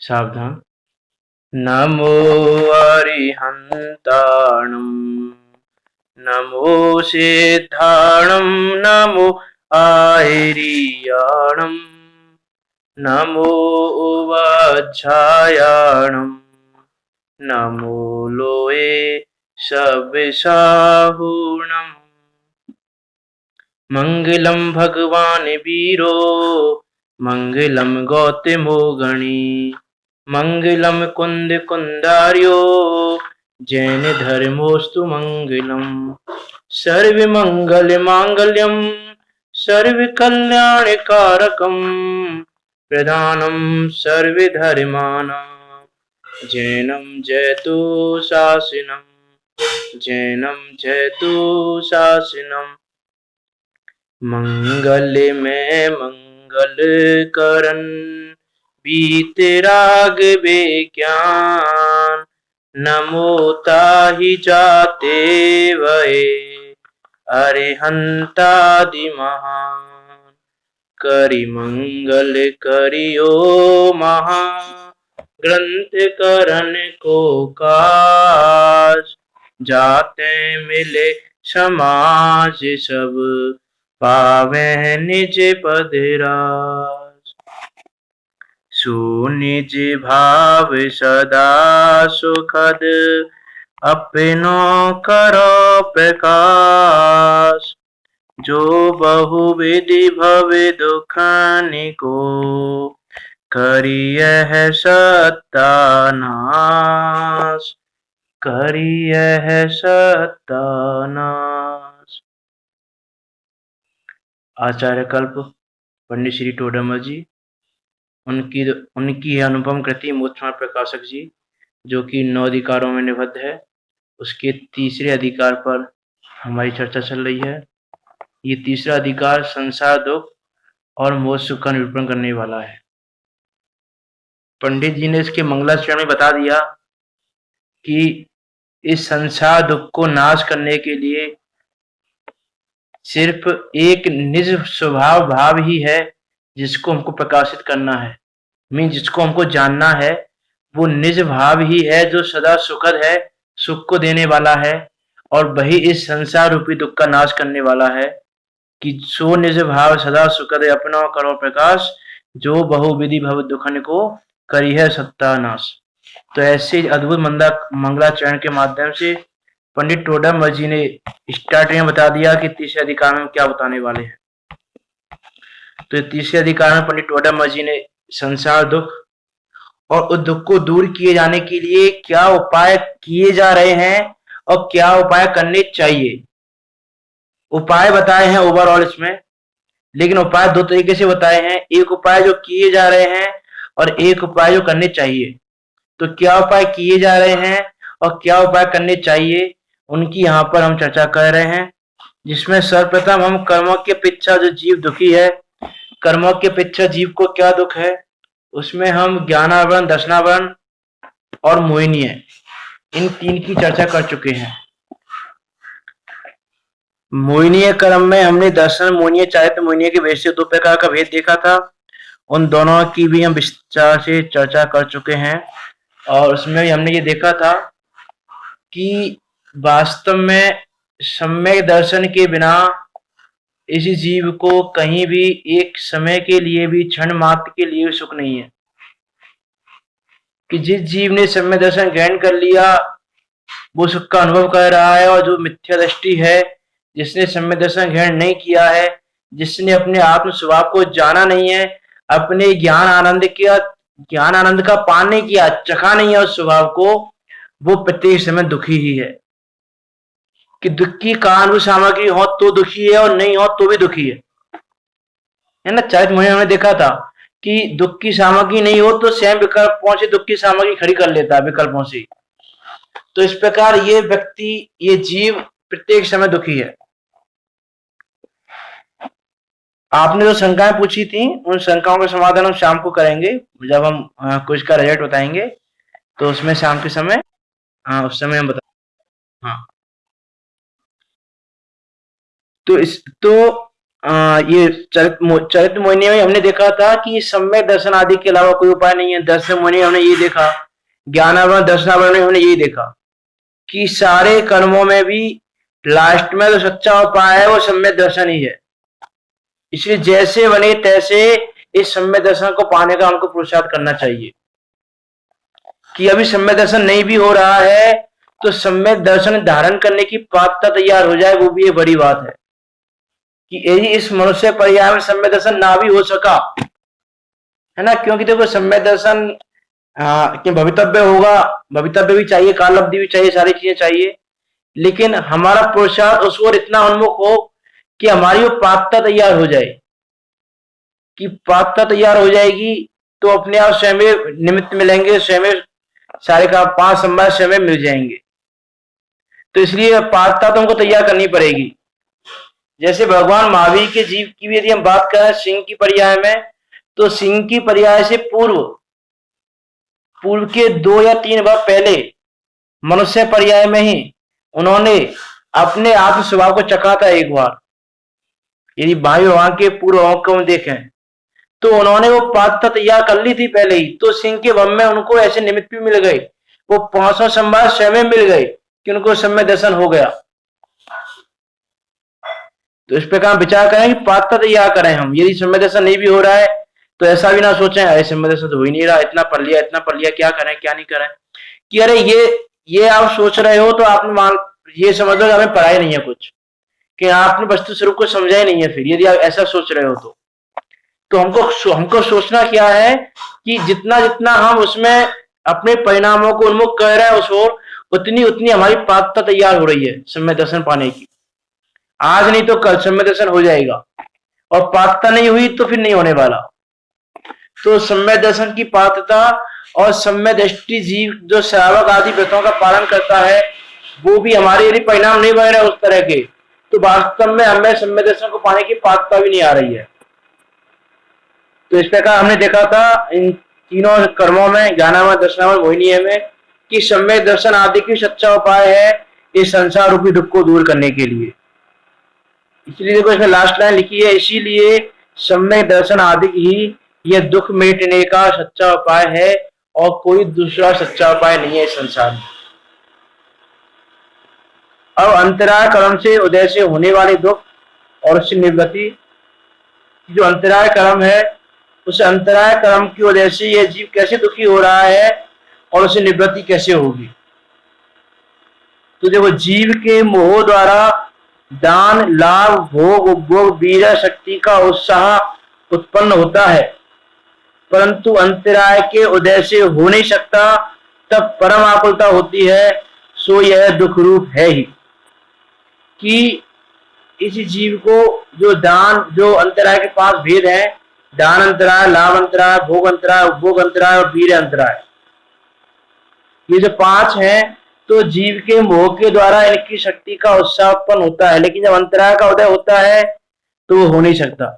सावधान। नमो अरिहन्ताणं नमो सिद्धाणं नमो आयर्याणं नमो उवाध्यायाणं नमो लोये सविशाहुणम्। मंगलम भगवान वीरो मंगलम गौतमो गणी मंगलम कुंद कुंदार्यो जैन धर्मोस्तु मंगलम। सर्व मंगल मांगल्यम सर्व कल्याण कारकम प्रधानम सर्व धर्मानां जैनम जयतु शासनम जैनम जयतु शासनम। मंगल में मंगल करन बीतराग विज्ञान नमो ताहि जाते वये अरिहंतादि महान। करि मंगल करियो महा ग्रंथ करन को काज जाते मिले समाज सब पावे निज पद राज। सुनिज भाव सदा सुखद अपनो करो प्रकाश जो बहुविधि भव दुखनिको करियह सत्यानाश करियह सत्यानाश। आचार्य कल्प पंडित श्री टोडरमल जी, उनकी अनुपम कृति मोक्षमार्ग प्रकाशक जी, जो कि 9 अधिकारों में निबद्ध है, उसके तीसरे अधिकार पर हमारी चर्चा चल रही है। ये तीसरा अधिकार संसार दुख और मोक्ष सुख का निरूपण करने वाला है। पंडित जी ने इसके मंगलाचरण में बता दिया कि इस संसार दुख को नाश करने के लिए सिर्फ एक निज स्वभाव भाव ही है जिसको हमको प्रकाशित करना है, जिसको हमको जानना है। वो निज भाव ही है जो सदा सुखद है, सुख को देने वाला है, और वही इस संसार रूपी दुख का नाश करने वाला है। कि सो निज भाव सदा सुखद अपना करो प्रकाश जो बहुविधि भव दुखन को करी है सत्यानाश। तो ऐसे अद्भुत मंगलाचरण के माध्यम से पंडित टोडरमल जी ने स्टार्टिंग में बता दिया कि तीसरे अधिकार में क्या बताने वाले हैं। तो तीसरे अधिकार में पंडित टोडरमल जी ने संसार दुख और उस दुख को दूर किए जाने के लिए क्या उपाय किए जा रहे हैं और क्या उपाय करने चाहिए, उपाय बताए हैं ओवरऑल इसमें। लेकिन उपाय 2 तरीके से बताए हैं, एक उपाय जो किए जा रहे हैं और एक उपाय जो करने चाहिए। तो क्या उपाय किए जा रहे हैं और क्या उपाय करने चाहिए, उनकी यहाँ पर हम चर्चा कर रहे हैं। जिसमें सर्वप्रथम हम कर्मों के पीछा जो जीव दुखी है, कर्मों के पीछा जीव को क्या दुख है, उसमें हम ज्ञानावरण, दर्शनावरण और मोहिनीय, इन 3 की चर्चा कर चुके हैं। मोहिनीय कर्म में हमने दर्शन मोहिनीय, चारित्र मोहिनीय के वैसे 2 प्रकार का भेद देखा था। उन दोनों की भी हम विस्तार से चर्चा कर चुके हैं, और उसमें भी हमने ये देखा था कि वास्तव में सम्यक दर्शन के बिना इस जीव को कहीं भी एक समय के लिए भी, क्षण मात्र के लिए सुख नहीं है। कि जिस जीव ने सम्यक दर्शन ग्रहण कर लिया वो सुख का अनुभव कर रहा है, और जो मिथ्या दृष्टि है, जिसने सम्यक दर्शन ग्रहण नहीं किया है, जिसने अपने आत्म स्वभाव को जाना नहीं है, अपने ज्ञान आनंद का पान नहीं किया, चखा नहीं है उस स्वभाव को, वो प्रत्येक समय दुखी ही है। कि दुख की कारण सामग्री हो तो दुखी है और नहीं हो तो भी दुखी है ना। चरित्र मोहिनी हमने देखा था कि दुख की सामग्री नहीं हो तो स्वयं विकल्पों से दुख की सामग्री खड़ी कर लेता है, विकल्पों से। तो इस प्रकार ये व्यक्ति, ये जीव प्रत्येक समय दुखी है। आपने जो शंकाएं पूछी थी, उन शंकाओं का समाधान हम शाम को करेंगे, जब हम क्विज का रिजल्ट बताएंगे, तो उसमें शाम के समय उस समय हम बता। हाँ, तो ये चरित मोहिनी में हमने देखा था कि सम्यक दर्शन आदि के अलावा कोई उपाय नहीं है। दर्शन मोहिनी हमने ये देखा, ज्ञानावरण दर्शनावरण में हमने ये देखा कि सारे कर्मों में भी लास्ट में जो सच्चा उपाय है वो सम्यक दर्शन ही है। इसलिए जैसे बने तैसे इस सम्यक दर्शन को पाने का हमको पुरुषार्थ करना चाहिए। कि अभी सम्यक दर्शन नहीं भी हो रहा है तो सम्यक दर्शन धारण करने की पात्रता तैयार हो जाए, वो भी एक बड़ी बात है। कि यदि इस मनुष्य पर्याय में सम्यक दर्शन ना भी हो सका, है ना, क्योंकि देखो सम्यक दर्शन कि भवितव्य होगा, भवितव्य भी चाहिए, काल अवधि भी चाहिए, सारी चीजें चाहिए, लेकिन हमारा पुरुषार्थ उस ओर इतना उन्मुख हो कि हमारी वो पात्रता तैयार हो जाए। कि पात्रता तैयार हो जाएगी तो अपने आप स्वयं निमित्त मिलेंगे, स्वयं सारे का 5 संभार स्वयं मिल जाएंगे। तो इसलिए पात्रता तो हमको तैयार करनी पड़ेगी। जैसे भगवान महावीर के जीव की भी यदि हम बात करें सिंह की पर्याय में, तो सिंह की पर्याय से पूर्व के 2 या 3 बार पहले मनुष्य पर्याय में ही उन्होंने अपने आत्म स्वभाव को चखा था एक बार। यदि भाई भगवान के पूर्व को हम देखें तो उन्होंने वो पात्रता तैयार कर ली थी पहले ही। तो सिंह के भव में उनको ऐसे निमित्त भी मिल गए, वो 500 संभार स्वयं मिल गए कि उनको सम्यक दर्शन हो गया। तो इस प्रकार विचार करें कि पात्रता तैयार करें हम। यदि सम्यक दर्शन नहीं भी हो रहा है तो ऐसा भी ना सोचें अरे सम्यक दर्शन तो हो ही नहीं रहा, इतना पढ़ लिया, क्या करें क्या नहीं करें। कि अरे ये आप सोच रहे हो तो आपने ये समझ लो हमें पढ़ाई नहीं है कुछ, कि आपने वस्तु स्वरूप को समझा ही नहीं है। फिर यदि आप ऐसा सोच रहे हो तो हमको सोचना क्या है कि जितना जितना हम उसमें अपने परिणामों को उन्मुख कर रहे हैं उस ओर, उतनी उतनी हमारी पात्रता तैयार हो रही है सम्यक दर्शन पाने की। आज नहीं तो कल सम्यक दर्शन हो जाएगा, और पात्रता नहीं हुई तो फिर नहीं होने वाला। तो सम्यक दर्शन की पात्रता और सम्यक दृष्टि जीव जो श्रावक आदि व्रतों का पालन करता है, वो भी हमारे यदि परिणाम नहीं बन रहे उस तरह के, तो वास्तव में हमें सम्यक दर्शन को पाने की पात्रता भी नहीं आ रही है। तो इस प्रकार हमने देखा था इन तीनों कर्मों में, ज्ञानावरण दर्शनावरण मोहिनी में, कि सम्यक दर्शन आदि की सच्चा उपाय है इस संसार रूपी दुख को दूर करने के लिए। इसलिए देखो इसमें लास्ट लाइन लिखी है, इसीलिए सम्यक दर्शन आदि ही यह दुख मिटने का सच्चा उपाय है और कोई दूसरा सच्चा उपाय नहीं है इस संसार में। अब अंतराय कर्म से उदय से होने वाले दुख और उससे निवृत्ति, जो अंतराय कर्म है उस अंतराय कर्म की वजह से यह जीव कैसे दुखी हो रहा है और उसे निवृत्ति कैसे होगी। तो देखो जीव के मोह द्वारा दान लाभ भोग उपभोग वीर शक्ति का उत्साह उत्पन्न होता है, परंतु अंतराय के उदय से हो नहीं सकता, तब परम आकुलता होती है। सो यह दुख रूप है ही कि इस जीव को जो दान, जो अंतराय के 5 भेद है, दान अंतराय, लाभ अंतराय, भोग अंतराय, उपभोग अंतराय और वीर अंतराय, ये जो 5 हैं, तो जीव के मोह के द्वारा इनकी शक्ति का उत्साह उत्पन्न होता है, लेकिन जब अंतराय का उदय होता है तो वो हो नहीं सकता,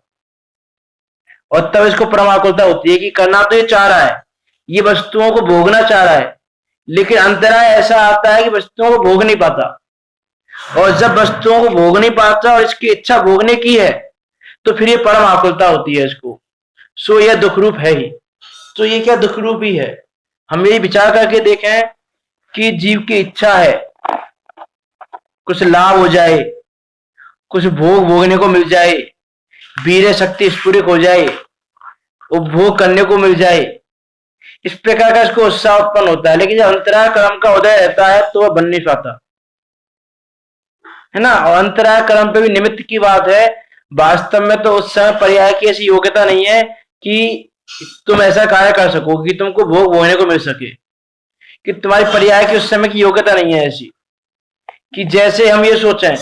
और तब इसको परम आकुलता होती है कि करना तो ये चाह रहा है, ये वस्तुओं को भोगना चाह रहा है, लेकिन अंतराय ऐसा आता है कि वस्तुओं को भोग नहीं पाता, और जब वस्तुओं को भोग नहीं पाता और इसकी इच्छा भोगने की है तो फिर ये परम आकुलता होती है इसको। सो यह दुख रूप है ही। तो ये क्या दुख रूप ही है, हम ये विचार करके देखें कि जीव की इच्छा है कुछ लाभ हो जाए, कुछ भोग भोगने को मिल जाए, वीर शक्ति स्फुरित हो जाए, उपभोग करने को मिल जाए, इस प्रकार का इसको उत्साह उत्पन्न होता है, लेकिन जब अंतराय कर्म का उदय रहता है तो वह बन नहीं पाता, है ना। और अंतराय कर्म पे भी निमित्त की बात है, वास्तव में तो उस समय पर्याय की ऐसी योग्यता नहीं है कि तुम ऐसा कार्य कर सको कि तुमको भोग भोगने को मिल सके, कि तुम्हारी पर्याय की उस समय की योग्यता नहीं है ऐसी। कि जैसे हम ये सोचें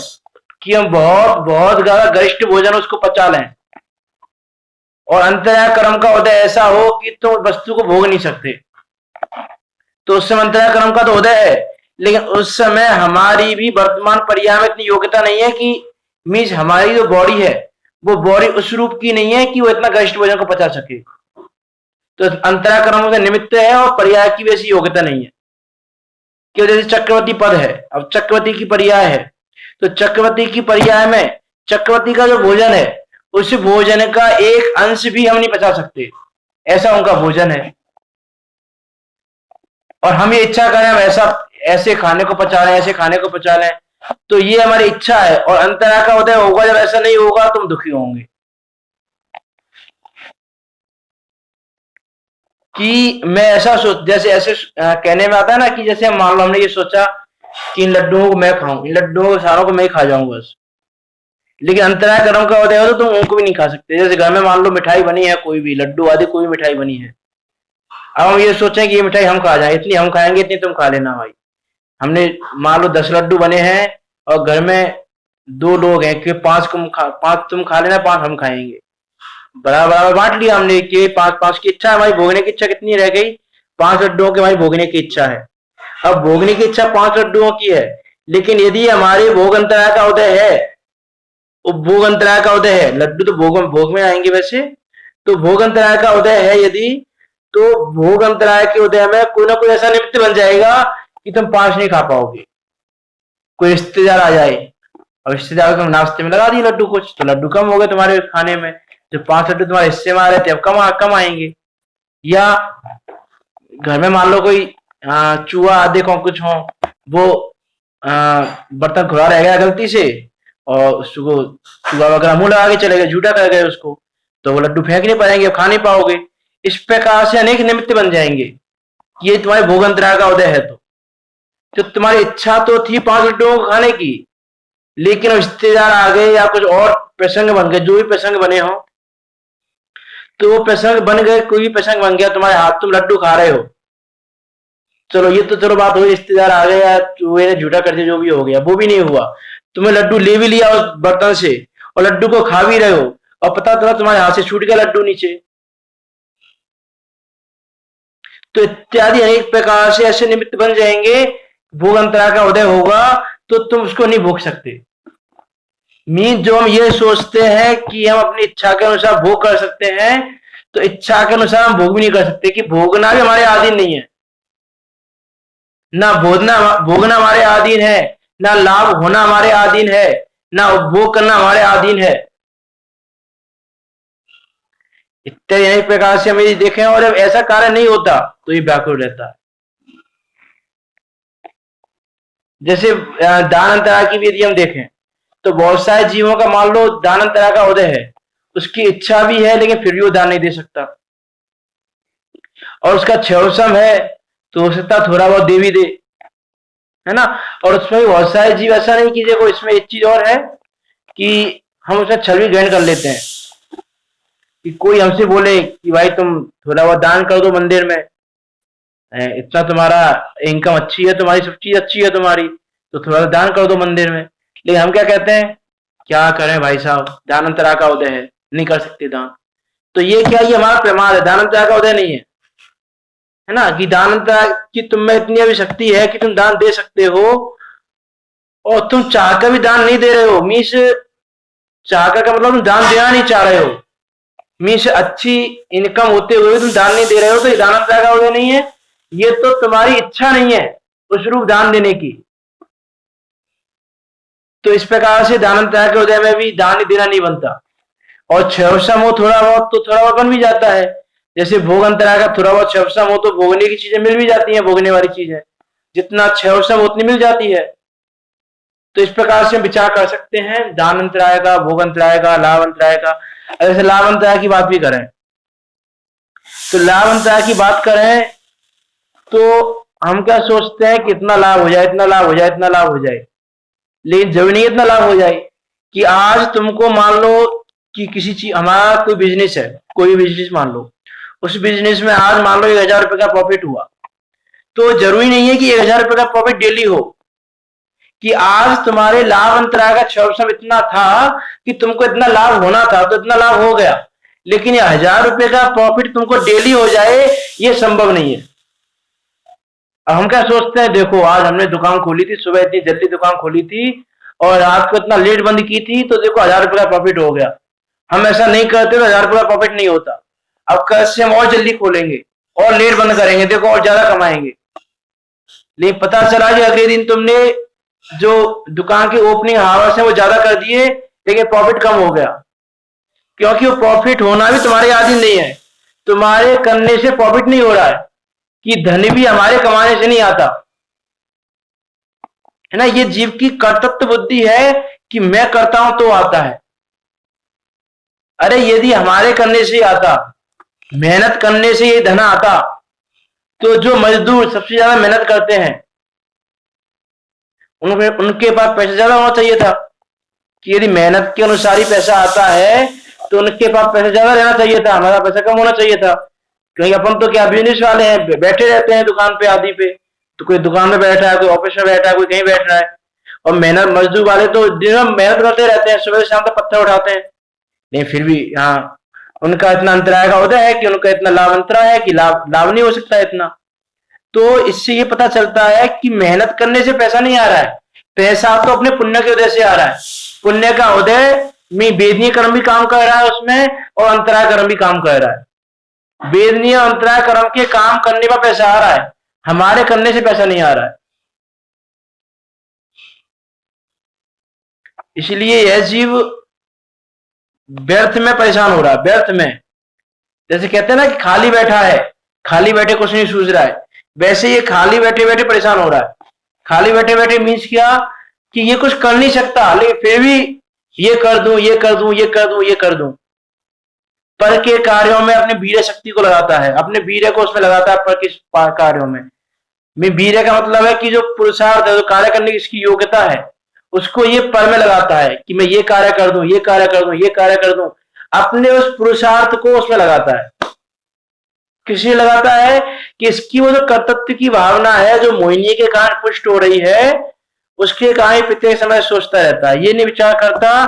कि हम बहुत बहुत ज्यादा गरिष्ठ भोजन उसको पचा लें, और अंतराय कर्म का उदय ऐसा हो कि तुम वस्तु को भोग नहीं सकते, तो उस समय अंतराय कर्म का तो उदय है, लेकिन उस समय हमारी भी वर्तमान पर्याय में इतनी योग्यता नहीं है कि मीन्स हमारी जो बॉडी है वो बॉडी उस रूप की नहीं है कि वो इतना गरिष्ठ भोजन को पचा सके। तो अंतराय कर्म का निमित्त है और पर्याय की भी ऐसी योग्यता नहीं है। कि जैसे चक्रवर्ती पद है, अब चक्रवर्ती की पर्याय है, तो चक्रवर्ती की पर्याय में चक्रवर्ती का जो भोजन है उस भोजन का एक अंश भी हम नहीं पचा सकते, ऐसा उनका भोजन है। और हम ये इच्छा करें हम ऐसा ऐसे खाने को पचा लें, ऐसे खाने को पचा लें, तो ये हमारी इच्छा है। और अंतरा का उदय होगा जब ऐसा नहीं होगा, तुम दुखी होंगे। कि मैं ऐसा सोच, जैसे ऐसे कहने में आता है ना, कि जैसे मान लो हमने ये सोचा कि इन लड्डुओं को मैं खाऊं, इन लड्डुओं को सारों को मैं खा जाऊं बस, लेकिन अंतराय कर्म का उदय हो तो तुम उनको भी नहीं खा सकते। जैसे घर में मान लो मिठाई बनी है, कोई भी लड्डू आदि कोई भी मिठाई बनी है, अब हम ये सोचें कि ये मिठाई हम खा जाए, इतनी हम खाएंगे इतनी तुम खा लेना भाई। हमने मान लो 10 लड्डू बने हैं और घर में 2 लोग हैं कि 5 तुम खा लेना, 5 हम खाएंगे, बराबर बराबर बांट लिया हमने कि 5-5 की इच्छा, हमारी भोगने की इच्छा कितनी रह गई, 5 लड्डुओं की हमारी भोगने की इच्छा है। अब भोगने की इच्छा 5 लड्डुओं की है, लेकिन यदि हमारे भोग अंतराय का उदय है, उपभोग अंतराय का उदय है, लड्डू तो भोग में आएंगे वैसे, तो भोग अंतराय का उदय है यदि, तो भोग अंतराय के उदय में कोई ना कोई ऐसा निमित्त बन जाएगा कि तुम 5 नहीं खा पाओगे। कोई रिश्तेदार आ जाए और रिश्तेदार को नाश्ते में लगा दिए लड्डू कुछ, तो लड्डू कम हो गए तुम्हारे खाने में, जो 5 लड्डू तुम्हारे हिस्से में आ रहे थे अब कम आएंगे। या घर में मान लो कोई चूहा आदि को कुछ हो, वो बर्तन खुला रह गया गलती से और उसको चूहा वगैरह मुंह लगा के चले गए, झूठा कर गए उसको, तो वो लड्डू फेंक नहीं पाएंगे, खा नहीं पाओगे। इस प्रकार से अनेक निमित्त बन जाएंगे। ये तुम्हारे भोग अंतराय का उदय है। तो तुम्हारी इच्छा तो थी 5 लड्डुओं को खाने की, लेकिन रिश्तेदार आ गए या कुछ और प्रसंग बन गए, जो भी प्रसंग बने हो, तो वो प्रसंग बन गए, कोई भी प्रसंग बन गया तुम्हारे हाथ, तुम लड्डू खा रहे हो, चलो ये तो चलो बात हुई, रिश्तेदार आ गए या चूहे ने झूठा कर दिया, जो भी हो गया, वो भी नहीं हुआ, तुम्हें लड्डू ले भी लिया उस बर्तन से और लड्डू को खा भी रहे हो और पता चला तुम्हारे हाथ से छूट गया लड्डू नीचे। तो इत्यादि अनेक प्रकार से ऐसे निमित्त बन जाएंगे, भोग अंतराय का उदय होगा तो तुम उसको नहीं भोग सकते। मीन जो हम ये सोचते हैं कि हम अपनी इच्छा के अनुसार भोग कर सकते हैं, तो इच्छा के अनुसार हम भोग भी नहीं कर सकते, कि भोगना भी हमारे अधीन नहीं है, ना भोगना हमारे अधीन है, ना लाभ होना हमारे अधीन है, ना उपभोग करना हमारे अधीन है। इत्यादि अनेक प्रकार से हम यदि देखें और जब ऐसा कार्य नहीं होता तो ये व्याकुल रहता है। जैसे दान अंतराय की भी यदि हम देखें तो बहुत सारे जीवों का मान लो दान अंतराय का उदय है, उसकी इच्छा भी है लेकिन फिर भी वो दान नहीं दे सकता, और उसका क्षयवसम है तो हो सकता थोड़ा बहुत दे भी दे, है ना। और उसमें भी बहुत सारे जीव ऐसा नहीं कि देखो इसमें एक चीज और है कि हम उसमें छल भी ग्रहण कर लेते हैं, कि कोई हमसे बोले कि भाई तुम थोड़ा बहुत दान कर दो मंदिर में, इतना तुम्हारा इनकम अच्छी है, तुम्हारी सब चीज अच्छी है तुम्हारी, तो थोड़ा दान कर दो मंदिर में। लेकिन हम क्या कहते हैं, क्या करें भाई साहब, दान अंतराय का उदय है, नहीं कर सकते दान। तो ये क्या, ये हमारा प्रमाद है, दान अंतराय का उदय नहीं है ना। कि दान अंतराय की तुम में इतनी अभी शक्ति है कि तुम दान दे सकते हो, और तुम चाहकर भी दान नहीं दे रहे हो। मीन्स चाहकर का मतलब तुम दान देना नहीं चाह रहे हो, मीन्स अच्छी इनकम होते हुए तुम दान नहीं दे रहे हो, तो ये दान अंतराय का उदय नहीं है, ये तो तुम्हारी इच्छा नहीं है उस रूप दान देने की। तो इस प्रकार से दान अंतराय के उदय में भी दान देना नहीं बनता। और क्षयवसम हो थोड़ा बहुत तो थोड़ा बहुत बन भी जाता है, जैसे भोग अंतराय का थोड़ा बहुत क्षयवसम हो तो भोगने की चीजें मिल भी जाती हैं, भोगने वाली चीजें जितना क्षयवसम उतनी मिल जाती है। तो इस प्रकार से हम विचार कर सकते हैं दान अंतराय का, भोग अंतराय का, लाभ अंतराय का। जैसे लाभ अंतराय की बात भी करें तो लाभ अंतराय की बात करें तो हम क्या सोचते हैं कि इतना लाभ हो जाए, इतना लाभ हो जाए, इतना लाभ हो जाए, लेकिन जरूरी नहीं इतना लाभ हो जाए। कि आज तुमको मान लो कि किसी चीज, हमारा कोई बिजनेस है, कोई बिजनेस मान लो, उस बिजनेस में आज मान लो 1000 रुपए का प्रॉफिट हुआ, तो जरूरी नहीं है कि 1000 रुपए का प्रॉफिट डेली हो। कि आज तुम्हारे लाभ अंतराय का क्षयवसम इतना था कि तुमको इतना लाभ होना था तो इतना लाभ हो गया, लेकिन ये 1000 रुपए का प्रॉफिट तुमको डेली हो जाए ये संभव नहीं है। अब हम क्या सोचते हैं, देखो आज हमने दुकान खोली थी, सुबह इतनी जल्दी दुकान खोली थी और रात को इतना लेट बंद की थी, तो देखो 1000 रुपए का प्रॉफिट हो गया। हम ऐसा नहीं करते तो 1000 रुपए का प्रॉफिट नहीं होता। अब कल से हम और जल्दी खोलेंगे और लेट बंद करेंगे, देखो और ज्यादा कमाएंगे। लेकिन पता चला कि अगले दिन तुमने जो दुकान के ओपनिंग आवर्स है वो ज्यादा कर दिए, लेकिन प्रॉफिट कम हो गया। क्योंकि वो प्रॉफिट होना भी तुम्हारे अधीन नहीं है। तुम्हारे करने से प्रॉफिट नहीं हो रहा है, कि धन भी हमारे कमाने से नहीं आता है ना। ये जीव की कर्तव्य बुद्धि है कि मैं करता हूं तो आता है। अरे यदि हमारे करने से आता, मेहनत करने से ये धन आता, तो जो मजदूर सबसे ज्यादा मेहनत करते हैं उनके पास पैसा ज्यादा होना चाहिए था, कि यदि मेहनत के अनुसार ही पैसा आता है तो उनके पास पैसा ज्यादा रहना चाहिए था, हमारा पैसा कम होना चाहिए था। क्योंकि अपन तो क्या बिजनेस वाले हैं, बैठे रहते हैं दुकान पे आदि पे, तो कोई दुकान में बैठा है, कोई ऑफिस में बैठा है, कोई कहीं बैठ रहा है। और मेहनत मजदूर वाले तो दिन में मेहनत करते रहते हैं, सुबह से शाम तक पत्थर उठाते हैं, नहीं फिर भी यहाँ उनका इतना अंतराय का उदय है कि उनका इतना लाभ अंतरा है कि लाभ लाभ नहीं हो सकता इतना। तो इससे ये पता चलता है कि मेहनत करने से पैसा नहीं आ रहा है, पैसा तो अपने पुण्य के उदय से आ रहा है। पुण्य का उदय में वेदनीय कर्म भी काम कर रहा है उसमें, और अंतराय कर्म भी काम कर रहा है। वेदनीय अंतराय कर्म के काम करने पर पैसा आ रहा है, हमारे करने से पैसा नहीं आ रहा है। इसलिए यह जीव व्यर्थ में परेशान हो रहा है, व्यर्थ में। जैसे कहते हैं ना कि खाली बैठा है, खाली बैठे कुछ नहीं सूझ रहा है, वैसे ये खाली बैठे बैठे परेशान हो रहा है। खाली बैठे बैठे मीन्स क्या, कि ये कुछ कर नहीं सकता, लेकिन फिर भी ये कर दूं, ये कर दूं, ये कर दूं, ये कर दूं। पर के कार्यों में अपने वीर्य शक्ति को लगाता है, अपने वीर्य को उसमें लगाता है पर के कार्यों में। वीर्य का मतलब है कि जो पुरुषार्थ है, जो कार्य करने की इसकी योग्यता है, उसको ये पर में लगाता है कि मैं ये कार्य कर दूं, ये कार्य कर दूं, ये कार्य कर दूं। अपने उस पुरुषार्थ को उसमें लगाता है। किसी लगाता है कि इसकी वो जो कर्तव्य की भावना है, जो मोहिनी के कारण पुष्ट हो रही है, उसके कारण प्रत्येक समय सोचता रहता है। ये नहीं विचार करता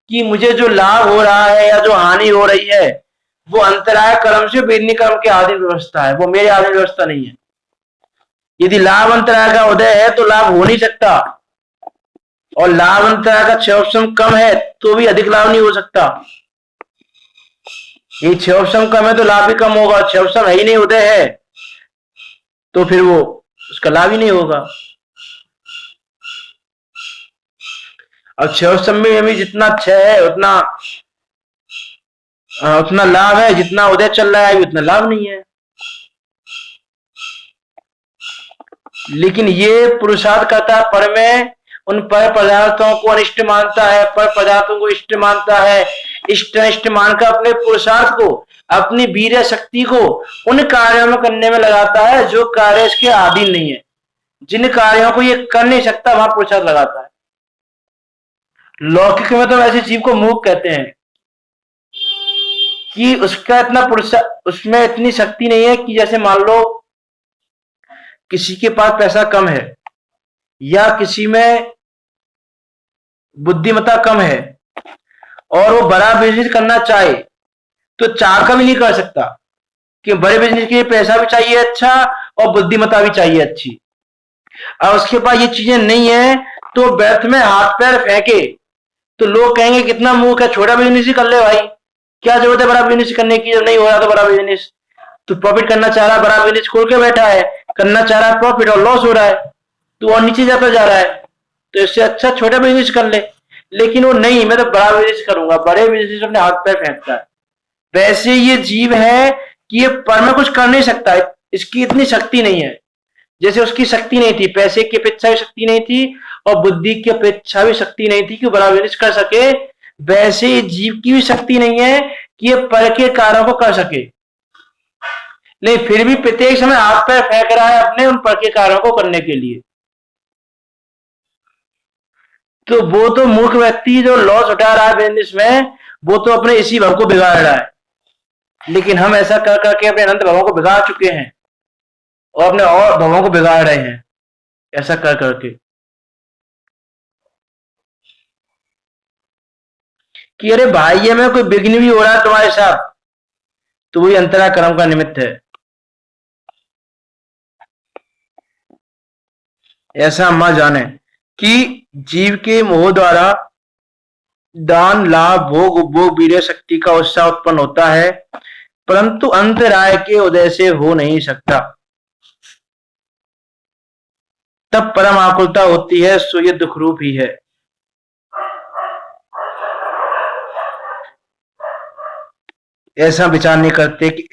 कि मुझे जो लाभ हो रहा है या जो हानि हो रही है वो अंतराय कर्म से वेदनीय कर्म के आधीन व्यवस्था है, वो मेरे आधीन व्यवस्था नहीं है। यदि लाभ अंतराय का उदय है तो लाभ हो नहीं सकता, और लाभ अंतराय का क्षयोपम कम है तो भी अधिक लाभ नहीं हो सकता। ये क्षयोपम कम है तो लाभ भी कम होगा, क्षयोपम है ही नहीं, उदय है, तो फिर वो उसका लाभ ही नहीं होगा। अब क्षयोपम में जितना क्षय है उतना उतना लाभ है, जितना उदय चल रहा है उतना लाभ नहीं है। लेकिन ये पुरुषार्थ करता है पर में, उन पर पदार्थों को अनिष्ट मानता है, पर पदार्थों को इष्ट मानता है, इष्ट अनिष्ट मानकर अपने पुरुषार्थ को, अपनी वीर्य शक्ति को उन कार्यों में करने में लगाता है जो कार्य इसके अधीन नहीं है। जिन कार्यों को ये कर नहीं सकता वहां पुरुषार्थ लगाता है। लौकिक में तो ऐसे जीव को मूर्ख कहते हैं कि उसका इतना पुरुषार्थ, उसमें इतनी शक्ति नहीं है कि जैसे मान लो किसी के पास पैसा कम है या किसी में बुद्धिमत्ता कम है और वो बड़ा बिजनेस करना चाहे तो चाह का भी नहीं कर सकता, कि बड़े बिजनेस के लिए पैसा भी चाहिए अच्छा और बुद्धिमत्ता भी चाहिए अच्छी। और उसके पास ये चीजें नहीं है तो व्यर्थ में हाथ पैर फेंके तो लोग कहेंगे कितना मूर्ख है, छोटा बिजनेस ही कर ले भाई, क्या जरूरत है बड़ा बिजनेस करने की, जब नहीं हो रहा तो बड़ा बिजनेस। तो प्रॉफिट करना चाह रहा है, बड़ा बिजनेस खोल के बैठा है, करना चाह रहा है प्रॉफिट और लॉस हो रहा है, तो और नीचे जाता जा रहा है, तो इससे अच्छा छोटा बिजनेस कर ले। लेकिन वो नहीं, मैं तो बड़ा बिजनेस करूंगा, बड़े बिजनेस अपने हाथ पैर फेंकता है। वैसे ये जीव है कि ये पर में कुछ कर नहीं सकता, इसकी इतनी शक्ति नहीं है। जैसे उसकी शक्ति नहीं थी, पैसे की अपेक्षा भी शक्ति नहीं थी और बुद्धि की अपेक्षा भी शक्ति नहीं थी कि बड़ा बिजनेस कर सके, वैसे जीव की भी शक्ति नहीं है कि ये पर के कार्यों को कर सके। नहीं, फिर भी प्रत्येक समय हाथ पैर फेंक रहा है अपने उन पर के कार्यों को करने के लिए। तो वो तो मूर्ख व्यक्ति जो लॉस उठा रहा है बिजनेस में, वो तो अपने इसी भाव को बिगाड़ रहा है। लेकिन हम ऐसा कर करके अपने अनंत भावों को बिगाड़ चुके हैं और अपने और भावों को बिगाड़ रहे हैं ऐसा कर करके, कि अरे भाई ये में कोई विघ्न भी हो रहा है तुम्हारे साथ तो वही अंतरा कर्म का निमित्त है। ऐसा हम जाने कि जीव के मोह द्वारा दान लाभ भोग उपभोग वीर्य शक्ति का उत्साह उत्पन्न होता है, परंतु अंतराय के उदय से हो नहीं सकता। तब परम आकुलता होती है, सो ये दुख रूप ही है। ऐसा विचार नहीं करते कि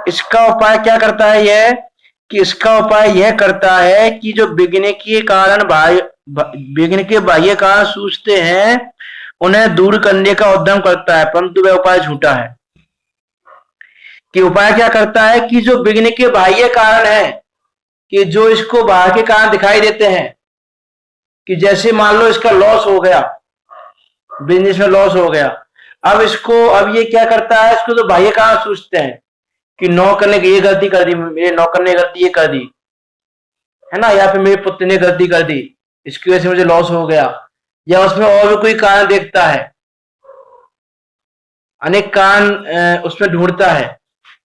इसका उपाय क्या करता है यह, कि इसका उपाय यह करता है कि जो विघ्न के कारण विघ्न के बाह्य कारण सूझते हैं उन्हें दूर करने का उद्यम करता है, परंतु वह उपाय झूठा है। कि उपाय क्या करता है कि जो विघ्न के बाह्य कारण है, कि जो इसको बाहर के कारण दिखाई देते हैं, कि जैसे मान लो इसका लॉस हो गया, बिजनेस में लॉस हो गया, अब ये क्या करता है, इसको तो बाह्य कारण सूझते हैं कि नौकर ने ये गलती कर दी, मेरे नौकर ने गलती ये कर दी है ना, या फिर मेरे पुत्र ने गलती कर दी, इसकी वजह से मुझे लॉस हो गया, या उसमें और भी कोई कारण देखता है, अनेक कारण उसमें ढूंढता है।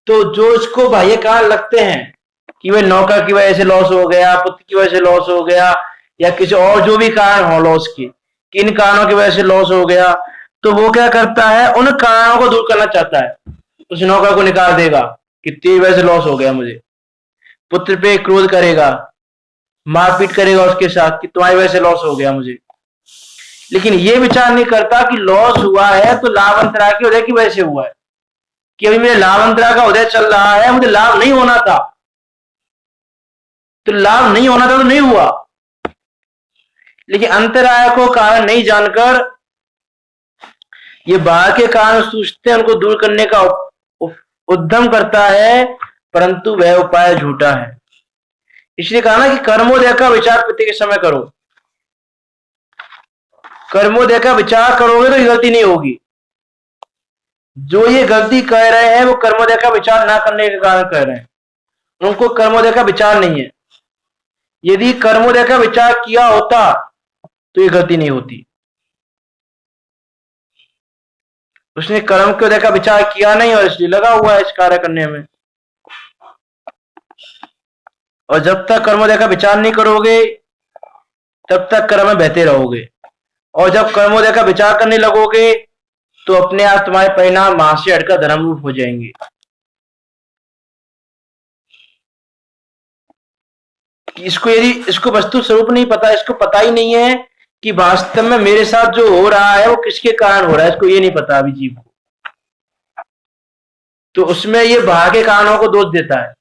तो जो इसको बाह्य कारण लगते हैं कि वह नौकर की वजह से लॉस हो गया, पुत्र की वजह से लॉस हो गया, या किसी और जो भी कारण हो लॉस की, किन कारणों की वजह से लॉस हो गया, तो वो क्या करता है, उन कारणों को दूर करना चाहता है। उस नौकर को निकाल देगा कि तेरी वजह से लॉस हो गया मुझे, पुत्र पे क्रोध करेगा, मारपीट करेगा उसके साथ कि तुम्हारी वजह से लॉस हो गया मुझे। लेकिन ये विचार नहीं करता कि लॉस हुआ है तो लाभ अंतरा के उदय की वजह से हुआ है, कि अभी मेरे लाभ अंतरा का उदय चल रहा है, मुझे लाभ नहीं होना था, तो लाभ नहीं होना था तो नहीं हुआ। लेकिन अंतराय को कारण नहीं जानकर ये बाहर के कारण सूझते हैं, उनको दूर करने का उद्यम करता है, परंतु वह उपाय झूठा है। इसलिए कहा ना कि कर्मोदय का विचार प्रत्येक समय करो। कर्मोदय का विचार करोगे तो ये गलती नहीं होगी। जो ये गलती कह रहे हैं वो कर्मोदय का विचार ना करने के कारण कह रहे हैं, उनको कर्मोदय का विचार नहीं है। यदि कर्मोदय का विचार किया होता तो ये गलती नहीं होती। उसने कर्म के उदय का विचार किया नहीं और इसलिए लगा हुआ है इस कार्य करने में। और जब तक कर्मोदय का विचार नहीं करोगे तब तक कर्म में बहते रहोगे, और जब कर्मोदय का विचार करने लगोगे तो अपने आप तुम्हारे परिणाम वहां से हटकर धर्म रूप हो जाएंगे। इसको यदि इसको वस्तु स्वरूप नहीं पता, इसको पता ही नहीं है कि वास्तव में मेरे साथ जो हो रहा है वो किसके कारण हो रहा है, इसको ये नहीं पता अभी जीव को, तो उसमें ये बाहर के कारणों को दोष देता है।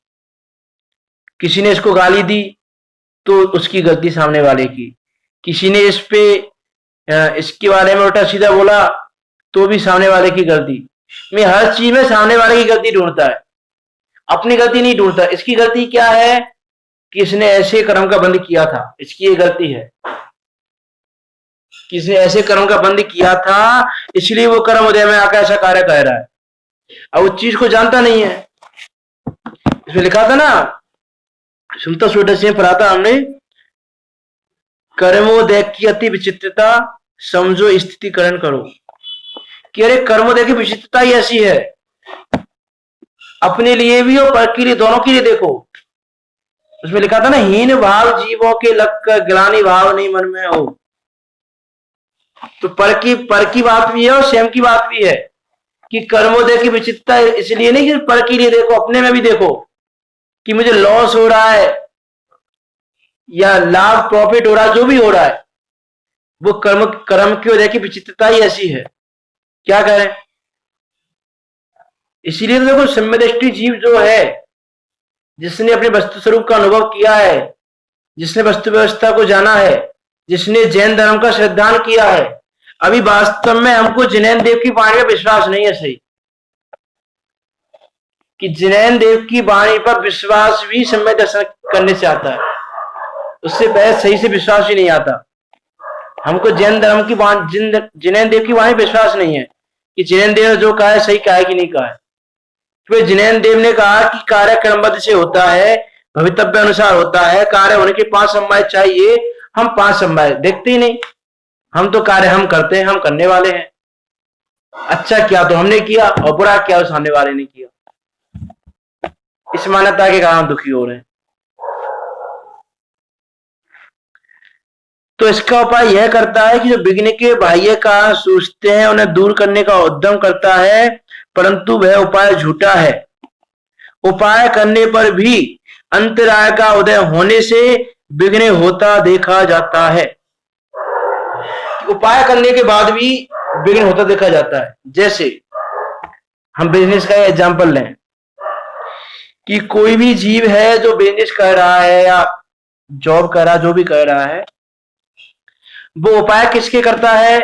किसी ने इसको गाली दी तो उसकी गलती सामने वाले की, किसी ने इस पे इसके बारे में उल्टा सीधा बोला तो भी सामने वाले की गलती। मैं हर चीज में सामने वाले की गलती ढूंढता है, अपनी गलती नहीं ढूंढता। इसकी गलती क्या है कि इसने ऐसे कर्म का बंद किया था, इसकी ये गलती है कि इसने ऐसे कर्म का बंद किया था, इसलिए वो कर्म उदय में आकर ऐसा कार्य कर रहा है। अब उस चीज को जानता नहीं है। इसमें लिखा था ना, सुनता सूत्र पढ़ा था हमने, कर्मोदय की अति विचित्रता समझो स्थितिकरण करो। कि अरे कर्मोदय की विचित्रता ही ऐसी है, अपने लिए भी और पर के लिए, दोनों के लिए देखो। उसमें लिखा था ना, हीन भाव जीवों के लग कर ग्लानि भाव नहीं मन में हो। तो पर की बात भी है और स्वयं की बात भी है कि कर्मोदय की विचित्रता इसलिए नहीं कि पर के लिए देखो, अपने में भी देखो कि मुझे लॉस हो रहा है या लाभ प्रॉफिट हो रहा है, जो भी हो रहा है वो कर्म की उदय की विचित्रता ही ऐसी है। क्या करें? इसीलिए तो देखो सम्यदृष्टि जीव जो है, जिसने अपने वस्तु स्वरूप का अनुभव किया है, जिसने वस्तु व्यवस्था को जाना है, जिसने जैन धर्म का श्रद्धान किया है, अभी वास्तव में हमको जिनैन देव की वाणी पर विश्वास नहीं है। सही कि जिनैन देव की वाणी पर विश्वास भी सम्य दर्शन करने से आता है, उससे पहले सही से विश्वास ही नहीं आता। हमको जैन धर्म की जिनैन देव की वाणी विश्वास नहीं है कि जिनैन देव जो कहा है सही कहा है कि नहीं कहा है। फिर जिनैन देव ने कहा कि कार्य क्रमबद्ध से होता है, भवितव्य अनुसार होता है, कार्य होने के 5 समवाय चाहिए, हम 5 समवाय देखते ही नहीं। हम तो कार्य हम करते हैं, हम करने वाले हैं। अच्छा किया तो हमने किया और बुरा किया तो सामने वाले ने किया। इस मान्यता के कारण दुखी हो रहे हैं। तो इसका उपाय यह करता है कि जो विघ्न के बाह्य कारण सूझते हैं उन्हें दूर करने का उद्यम करता है, परंतु वह उपाय झूठा है। उपाय करने पर भी अंतराय का उदय होने से विघ्न होता देखा जाता है। उपाय करने के बाद भी विघ्न होता देखा जाता है। जैसे हम बिजनेस का एग्जांपल लें कि कोई भी जीव है जो बिजनेस कर रहा है या जॉब कर रहा है, जो भी कर रहा है, वो उपाय किसके करता है?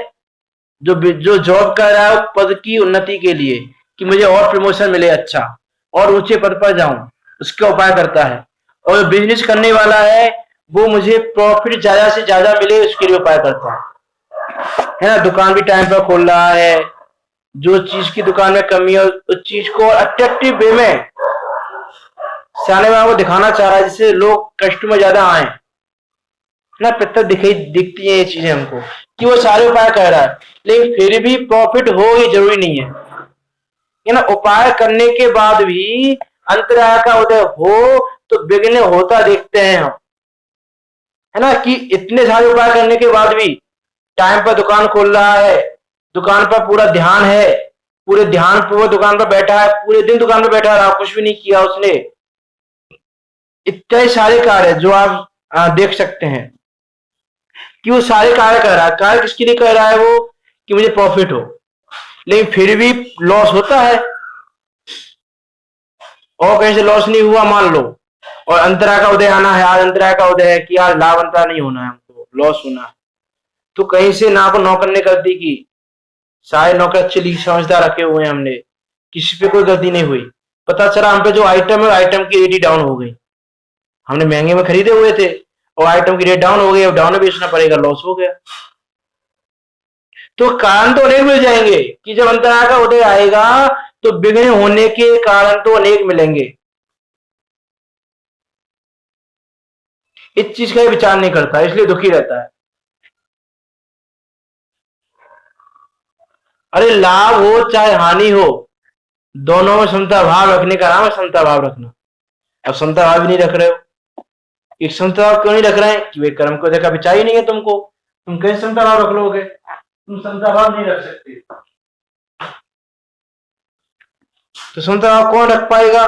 जो जॉब कर रहा है पद की उन्नति के लिए, कि मुझे और प्रमोशन मिले, अच्छा और ऊंचे पद पर जाऊं, उसका उपाय करता है। और जो बिजनेस करने वाला है वो मुझे प्रॉफिट ज्यादा से ज्यादा मिले, उसके लिए उपाय करता है ना। दुकान भी टाइम पर खोल रहा है, जो चीज की दुकान में कमी है उस चीज को अट्रैक्टिव वे में सामने वालों को दिखाना चाह रहा है, जिससे लोग कस्टमर ज्यादा आए ना। प्रत्यक्ष दिखती है ये चीजें हमको कि वो सारे उपाय कर रहा है, लेकिन फिर भी प्रॉफिट हो ये जरूरी नहीं है ना। उपाय करने के बाद भी अंतराय का उदय हो तो विघ्न होता देखते हैं हम, है ना। कि इतने सारे उपाय करने के बाद भी टाइम पर दुकान खोल रहा है, दुकान पर पूरा ध्यान है, पूरे ध्यान पूर्वक दुकान पर बैठा है, पूरे दिन दुकान पर बैठा रहा, कुछ भी नहीं किया उसने। इतने सारे कार्य जो आप देख सकते हैं कि वो सारे कार्य कर रहा है। कार्य किसके लिए कर रहा है? वो कि मुझे प्रॉफिट हो, लेकिन फिर भी लॉस होता है। और कहीं से लॉस नहीं हुआ मान लो, और अंतरा का उदय आना है, आज अंतरा का उदय है कि यार लाभ अंतरा नहीं होना है, हमको लॉस होना है, तो कहीं से ना को नौकर ने गलती की, सारे नौकर अच्छे लीग समझदार रखे हुए हैं हमने, किसी पे कोई गलती नहीं हुई। पता चला हम पे जो आइटम है आइटम की रेट ही डाउन हो गई, हमने महंगे में खरीदे हुए थे और आइटम की रेट डाउन हो गई, अब डाउन में बेचना पड़ेगा, लॉस हो गया। तो कारण तो अनेक मिल जाएंगे कि जब अंतराय का उदय आएगा तो विघ्न होने के कारण तो अनेक मिलेंगे। इस चीज का विचार नहीं करता, इसलिए दुखी रहता है। अरे लाभ हो चाहे हानि हो, दोनों में समता भाव रखने का नाम है समता भाव रखना। अब समता भाव भी नहीं रख रहे हो। एक समता भाव क्यों नहीं रख रहे हैं? कि वे कर्म को देखा बिछा ही नहीं है तुमको, तुम कैसे समता भाव रख लोगे? तुम समता भाव नहीं रख सकते। तो समता भाव कौन रख पाएगा?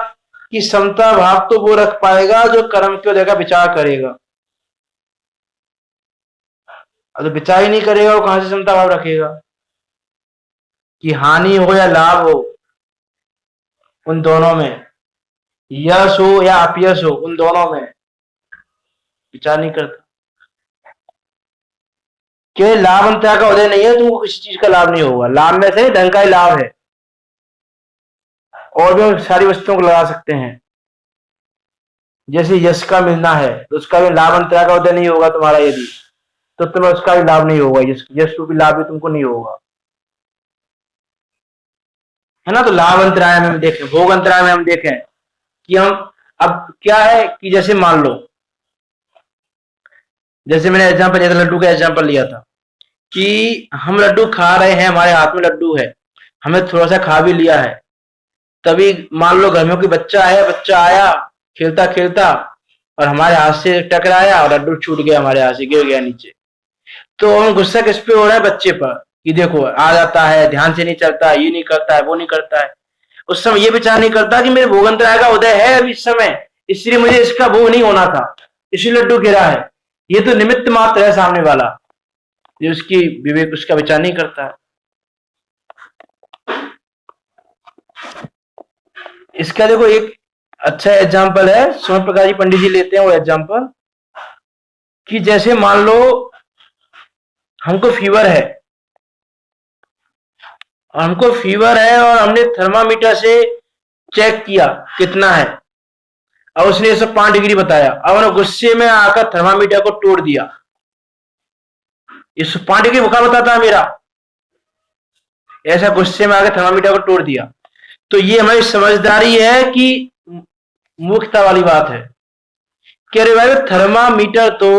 कि समता भाव तो वो रख पाएगा जो कर्म को देखा विचार करेगा। अब तो विचार ही नहीं करेगा, वो कहां से समता भाव रखेगा? कि हानि हो या लाभ हो, उन दोनों में, यश हो या अपयश हो, उन दोनों में विचार नहीं करता। कि लाभ अंतरा का उदय नहीं है, तुमको किसी चीज का लाभ नहीं होगा। लाभ में से ढंग का ही लाभ है, और भी हम सारी वस्तुओं को लगा सकते हैं। जैसे यश का मिलना है तो उसका भी लाभ अंतरा का उदय नहीं होगा तुम्हारा यदि, तो तुम्हें उसका भी लाभ नहीं होगा, यश रूपी लाभ भी तुमको नहीं होगा, है ना। तो लाभ अंतराय में हम देखें, भोग अंतराय में हम देखें कि हम अब क्या है कि जैसे मान लो, जैसे मैंने एग्जाम्पल लिया था, लड्डू का एग्जाम्पल लिया था कि हम लड्डू खा रहे हैं, हमारे हाथ में लड्डू है, हमने थोड़ा सा खा भी लिया है, तभी मान लो घर में कोई बच्चा है, बच्चा आया खेलता खेलता और हमारे हाथ से टकराया और लड्डू छूट गया, हमारे हाथ से गिर गया नीचे। तो हम गुस्सा किस पे हो रहा है? बच्चे पर, कि देखो आ जाता है, ध्यान से नहीं चलता है, ये नहीं करता है, वो नहीं करता है। उस समय ये विचार नहीं करता कि मेरे भोग अंतराय का उदय है अभी इस समय, इसलिए मुझे इसका भोग नहीं होना था, इसलिए लड्डू गिरा है। ये तो निमित्त मात्र है सामने वाला, ये उसकी विवेक उसका विचार नहीं करता है। इसका देखो एक अच्छा एग्जाम्पल है, सोम प्रकाश जी पंडित जी लेते हैं वो एग्जाम्पल, कि जैसे मान लो हमको फीवर है, और हमने थर्मामीटर से चेक किया कितना है, और उसने 105 डिग्री बताया। अब उन्होंने गुस्से में आकर थर्मामीटर को तोड़ दिया, 105 डिग्री बुखार बताता है मेरा, ऐसा गुस्से में आकर थर्मामीटर को तोड़ दिया। तो ये हमारी समझदारी है कि मूर्खता वाली बात है कि अरे भाई थर्मामीटर तो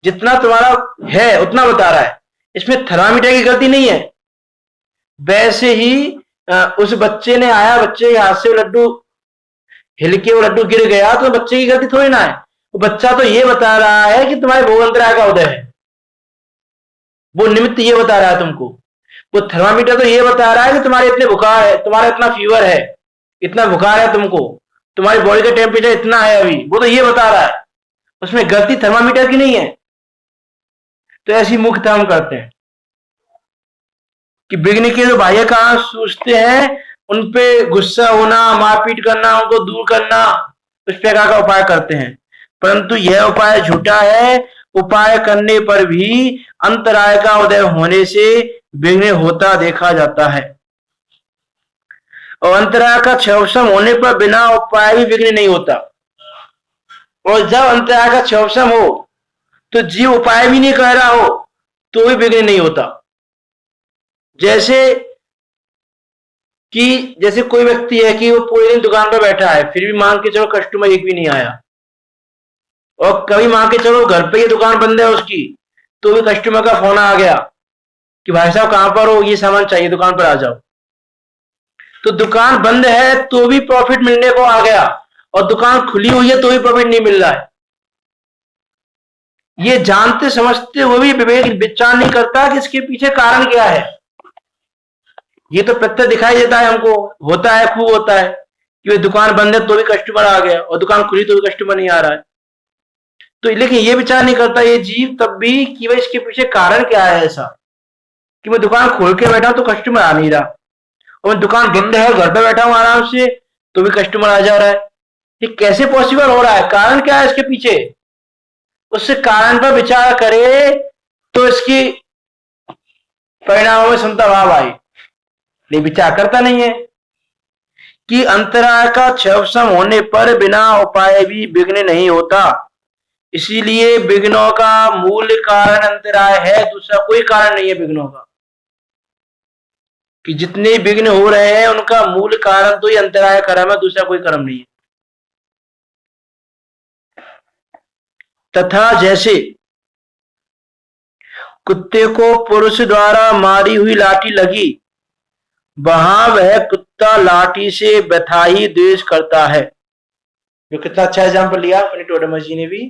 जितना तुम्हारा है उतना बता रहा है, इसमें थर्मामीटर की गलती नहीं है। वैसे ही उस बच्चे ने आया, बच्चे के हाथ से लड्डू हिल के वो लड्डू गिर गया, तो बच्चे की गलती थोड़ी ना है। वो बच्चा तो ये बता रहा है कि तुम्हारे भोग अंतराय का उदय है, वो निमित्त ये बता रहा है तुमको। वो थर्मामीटर तो ये बता रहा है कि तुम्हारे इतने बुखार है, तुम्हारा इतना फीवर है, इतना बुखार है तुमको, तुम्हारी बॉडी का टेम्परेचर इतना है अभी, वो तो ये बता रहा है, उसमें गलती थर्मामीटर की नहीं है। तो ऐसी मूर्खता हम करते हैं कि विघ्न के जो बाह्य कारण सोचते हैं उनपे गुस्सा होना, मारपीट करना, उनको दूर करना, उस प्रकार का उपाय करते हैं। परंतु यह उपाय झूठा है। उपाय करने पर भी अंतराय का उदय होने से विघ्न होता देखा जाता है, और अंतराय का क्षयवसम होने पर बिना उपाय भी विघ्न नहीं होता। और जब अंतराय का क्षयवसम हो तो जीव उपाय भी नहीं कर रहा हो तो भी विघ्न नहीं होता। जैसे कोई व्यक्ति है कि वो पूरे दिन दुकान पर बैठा है, फिर भी मान के चलो कस्टमर एक भी नहीं आया, और कभी मान के चलो घर पे ये दुकान बंद है उसकी, तो भी कस्टमर का फोन आ गया कि भाई साहब कहां पर हो, ये सामान चाहिए, दुकान पर आ जाओ। तो दुकान बंद है तो भी प्रॉफिट मिलने को आ गया, और दुकान खुली हुई है तो भी प्रॉफिट नहीं मिल रहा है। ये जानते समझते हुए भी विवेक विचार नहीं करता कि इसके पीछे कारण क्या है। ये तो प्रत्यक्ष दिखाई देता है हमको, होता है, खूब होता है कि वे दुकान बंद है तो भी कस्टमर आ गया, और दुकान खुली तो भी कस्टमर नहीं आ रहा है। तो लेकिन ये विचार नहीं करता ये जीव तब भी कि भाई इसके पीछे कारण क्या है ऐसा कि मैं दुकान खोल के बैठा तो कस्टमर आ नहीं रहा, और मैं दुकान बंद है घर पे बैठा हूं आराम से तो भी कस्टमर आ जा रहा है। ये कैसे पॉसिबल हो रहा है, कारण क्या है इसके पीछे? उससे कारण पर विचार करे तो इसकी परिणामों में समता भाव आए, नहीं विचार करता नहीं है कि अंतराय का क्षयवसम होने पर बिना उपाय भी विघ्न नहीं होता। इसीलिए विघ्नों का मूल कारण अंतराय है, दूसरा कोई कारण नहीं है विघ्नों का। कि जितने विघ्न हो रहे हैं उनका मूल कारण तो ये अंतराय कर्म है, दूसरा कोई कर्म नहीं है। तथा जैसे कुत्ते को पुरुष द्वारा मारी हुई लाठी लगी, वहां वह कुत्ता लाठी से व्यथाई द्वेष करता है। जो कितना अच्छा एग्जाम्पल लिया अपनी टोडरमल जी ने भी,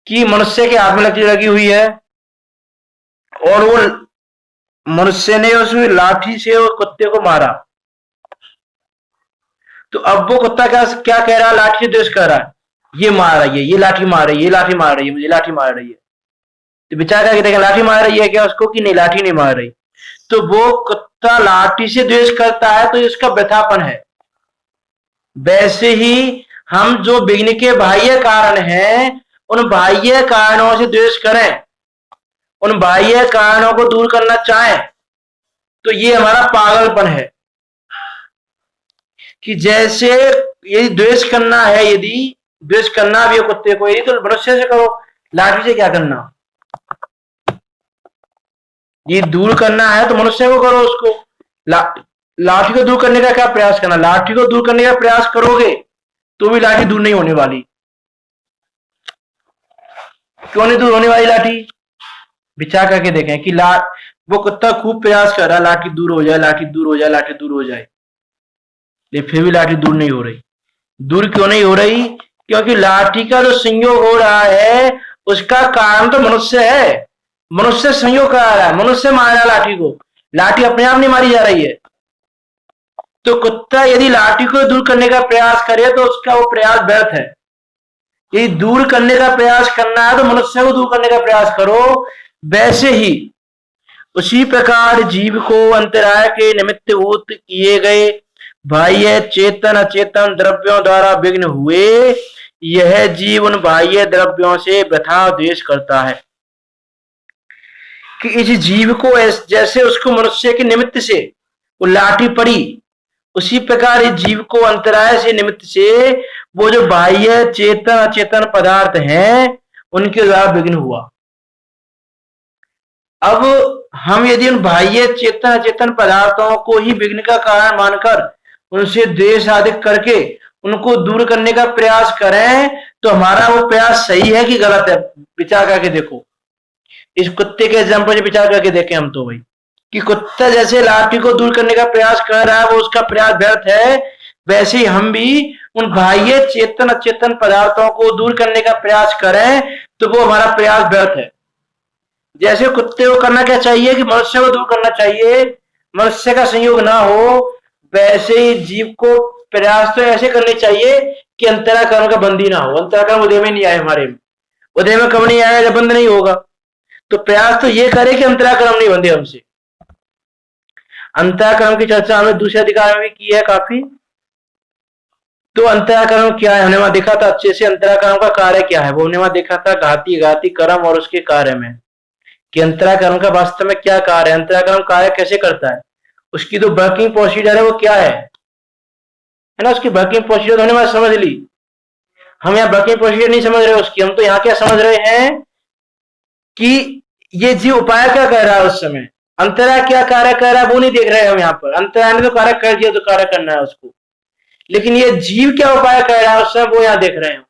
कि मनुष्य के हाथ में लकड़ी लगी हुई है और वो मनुष्य ने उस लाठी से वो कुत्ते को मारा, तो अब वो कुत्ता क्या क्या कह रहा है? लाठी से द्वेष कर रहा है, ये मार रही है, ये लाठी मार रही है, ये लाठी मार रही है, मुझे लाठी मार रही है। तो विचार करके देखें लाठी मार रही है क्या उसको कि नहीं, लाठी नहीं मार रही। तो वो कुत्ता लाठी से द्वेष करता है तो इसका व्यथापन है। वैसे ही हम जो विघ्न के बाह्य कारण हैं उन बाह्य कारणों से द्वेष करें, उन बाह्य कारणों को दूर करना चाहें, तो ये हमारा पागलपन है। कि जैसे यदि द्वेष करना है, यदि द्वेष करना भी है कुत्ते को, यदि तो मनुष्य से करो, लाठी से क्या करना? ये दूर करना है तो मनुष्य को करो उसको। लाठी को दूर करने का क्या प्रयास करना? लाठी को दूर करने का प्रयास करोगे तो भी लाठी दूर नहीं होने वाली। क्यों नहीं दूर होने वाली लाठी? विचार करके देखें कि वो कुत्ता खूब प्रयास कर रहा है लाठी दूर हो जाए, लाठी दूर हो जाए, लाठी दूर हो जाए, लेकिन फिर भी लाठी दूर नहीं हो रही। दूर क्यों नहीं हो रही? क्योंकि लाठी का जो संयोग हो रहा है उसका कारण तो मनुष्य है। मनुष्य संयोग करा रहा है, मनुष्य मार रहा है लाठी को, लाठी अपने आप नहीं मारी जा रही है। तो कुत्ता यदि लाठी को दूर करने का प्रयास करे तो उसका वो प्रयास व्यर्थ है। यदि दूर करने का प्रयास करना है तो मनुष्य को दूर करने का प्रयास करो। वैसे ही उसी प्रकार जीव को अंतराय के निमित्त भूत किए गए बाह्य चेतन अचेतन द्रव्यों द्वारा विघ्न हुए, यह जीव उन बाह्य द्रव्यों से व्यथा द्वेष करता है। कि इस जीव को जैसे उसको मनुष्य के निमित्त से वो लाठी पड़ी, उसी प्रकार इस जीव को अंतराय से निमित्त से वो जो बाह्य चेतन अचेतन पदार्थ हैं उनके द्वारा विघ्न हुआ। अब हम यदि उन बाह्य चेतन अचेतन पदार्थों को ही विघ्न का कारण मानकर उनसे द्वेष आदि करके उनको दूर करने का प्रयास करें तो हमारा वो प्रयास सही है कि गलत है? विचार करके देखो। इस कुत्ते के एग्जाम्पल से विचार करके देखें हम तो भाई, कि कुत्ता जैसे लाठी को दूर करने का प्रयास कर रहा है वो उसका प्रयास व्यर्थ है, वैसे ही हम भी उन बाह्य चेतन अचेतन पदार्थों को दूर करने का प्रयास करें तो वो हमारा प्रयास व्यर्थ है। जैसे कुत्ते को करना क्या चाहिए कि मनुष्य को दूर करना चाहिए, मनुष्य का संयोग ना हो, वैसे ही जीव को प्रयास तो ऐसे करने चाहिए कि अंतरा कर्म का बंदी ना हो। अंतरा कर्म उदय में नहीं आए, हमारे में उदय में कब नहीं आएगा जब बंद नहीं होगा। तो प्रयास तो ये करे कि अंतरा कर्म नहीं बंधे हमसे। अंतःकरण की चर्चा हमने दूसरे अधिकार में भी की है काफी। तो अंतःकरण क्या है हमने वहां देखा था अच्छे से, अंतःकरण का कार्य क्या है वो हमने वहां देखा था, घाती घाती कर्म और उसके कार्य में, कि अंतःकरण का वास्तव में क्या कार्य है, अंतःकरण कार्य कैसे करता है, उसकी जो वर्किंग प्रोसीजर है वो क्या है ना, उसकी वर्किंग प्रोसीजर हमने वहां समझ ली। हम यहाँ वर्किंग प्रोसीजर नहीं समझ रहे उसकी, हम तो यहाँ क्या समझ रहे हैं कि ये जीव उपाय क्या कह रहा है उस समय, अंतरा क्या कार्य कर रहा है वो नहीं देख रहे हम यहाँ पर। अंतरा ने तो कार्य कर दिया तो कार्य करना है उसको, लेकिन ये जीव क्या उपाय कर रहा है उस समय वो यहाँ देख रहे हैं।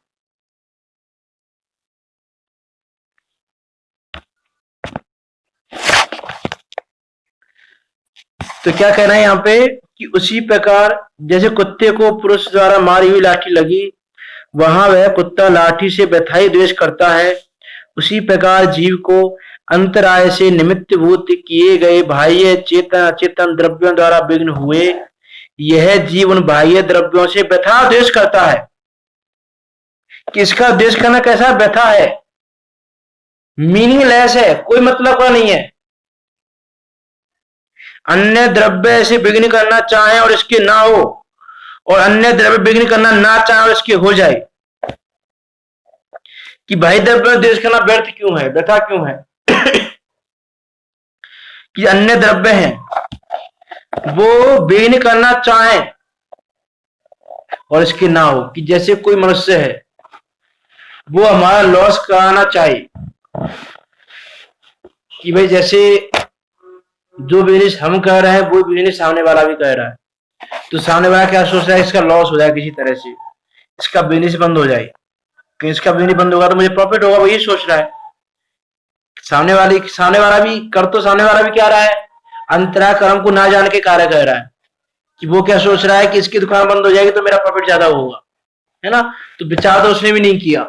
तो क्या कहना है यहाँ पे कि उसी प्रकार जैसे कुत्ते को पुरुष द्वारा मारी हुई लाठी लगी, वहां वह कुत्ता लाठी से व्यथाई द्वेष करता है, उसी प्रकार जीव को अंतराय से निमित्तभूत किए गए बाह्य चेतन अचेतन द्रव्यों द्वारा विघ्न हुए यह जीव उन बाह्य द्रव्यों से व्यथा द्वेष करता है। किसका द्वेष करना कैसा व्यथा है, मीनिंगलेस है, कोई मतलब का नहीं है। अन्य द्रव्य से विघ्न करना चाहे और इसके ना हो, और अन्य द्रव्य विघ्न करना ना चाहे और इसके हो जाए, कि भाई द्रव्य में द्वेष करना व्यर्थ क्यों है, व्यथा क्यों है कि अन्य द्रव्य हैं वो विघ्न करना चाहे और इसके ना हो, कि जैसे कोई मनुष्य है वो हमारा लॉस कराना चाहे, कि भाई जैसे जो बिजनेस हम कर रहे हैं वो बिजनेस सामने वाला भी कर रहा है, तो सामने वाला क्या सोच रहा है, इसका लॉस हो जाए किसी तरह से, इसका बिजनेस बंद हो जाए, कि इसका बिजनेस बंद होगा तो मुझे प्रॉफिट होगा, वो ये सोच रहा है। सामने वाला भी कर, तो सामने वाला भी क्या रहा है, अंतरा कर्म को ना जान के कार्य कर रहा है, कि वो क्या सोच रहा है कि इसकी दुकान बंद हो जाएगी तो मेरा प्रॉफिट ज्यादा होगा, है ना। तो विचार तो उसने भी नहीं किया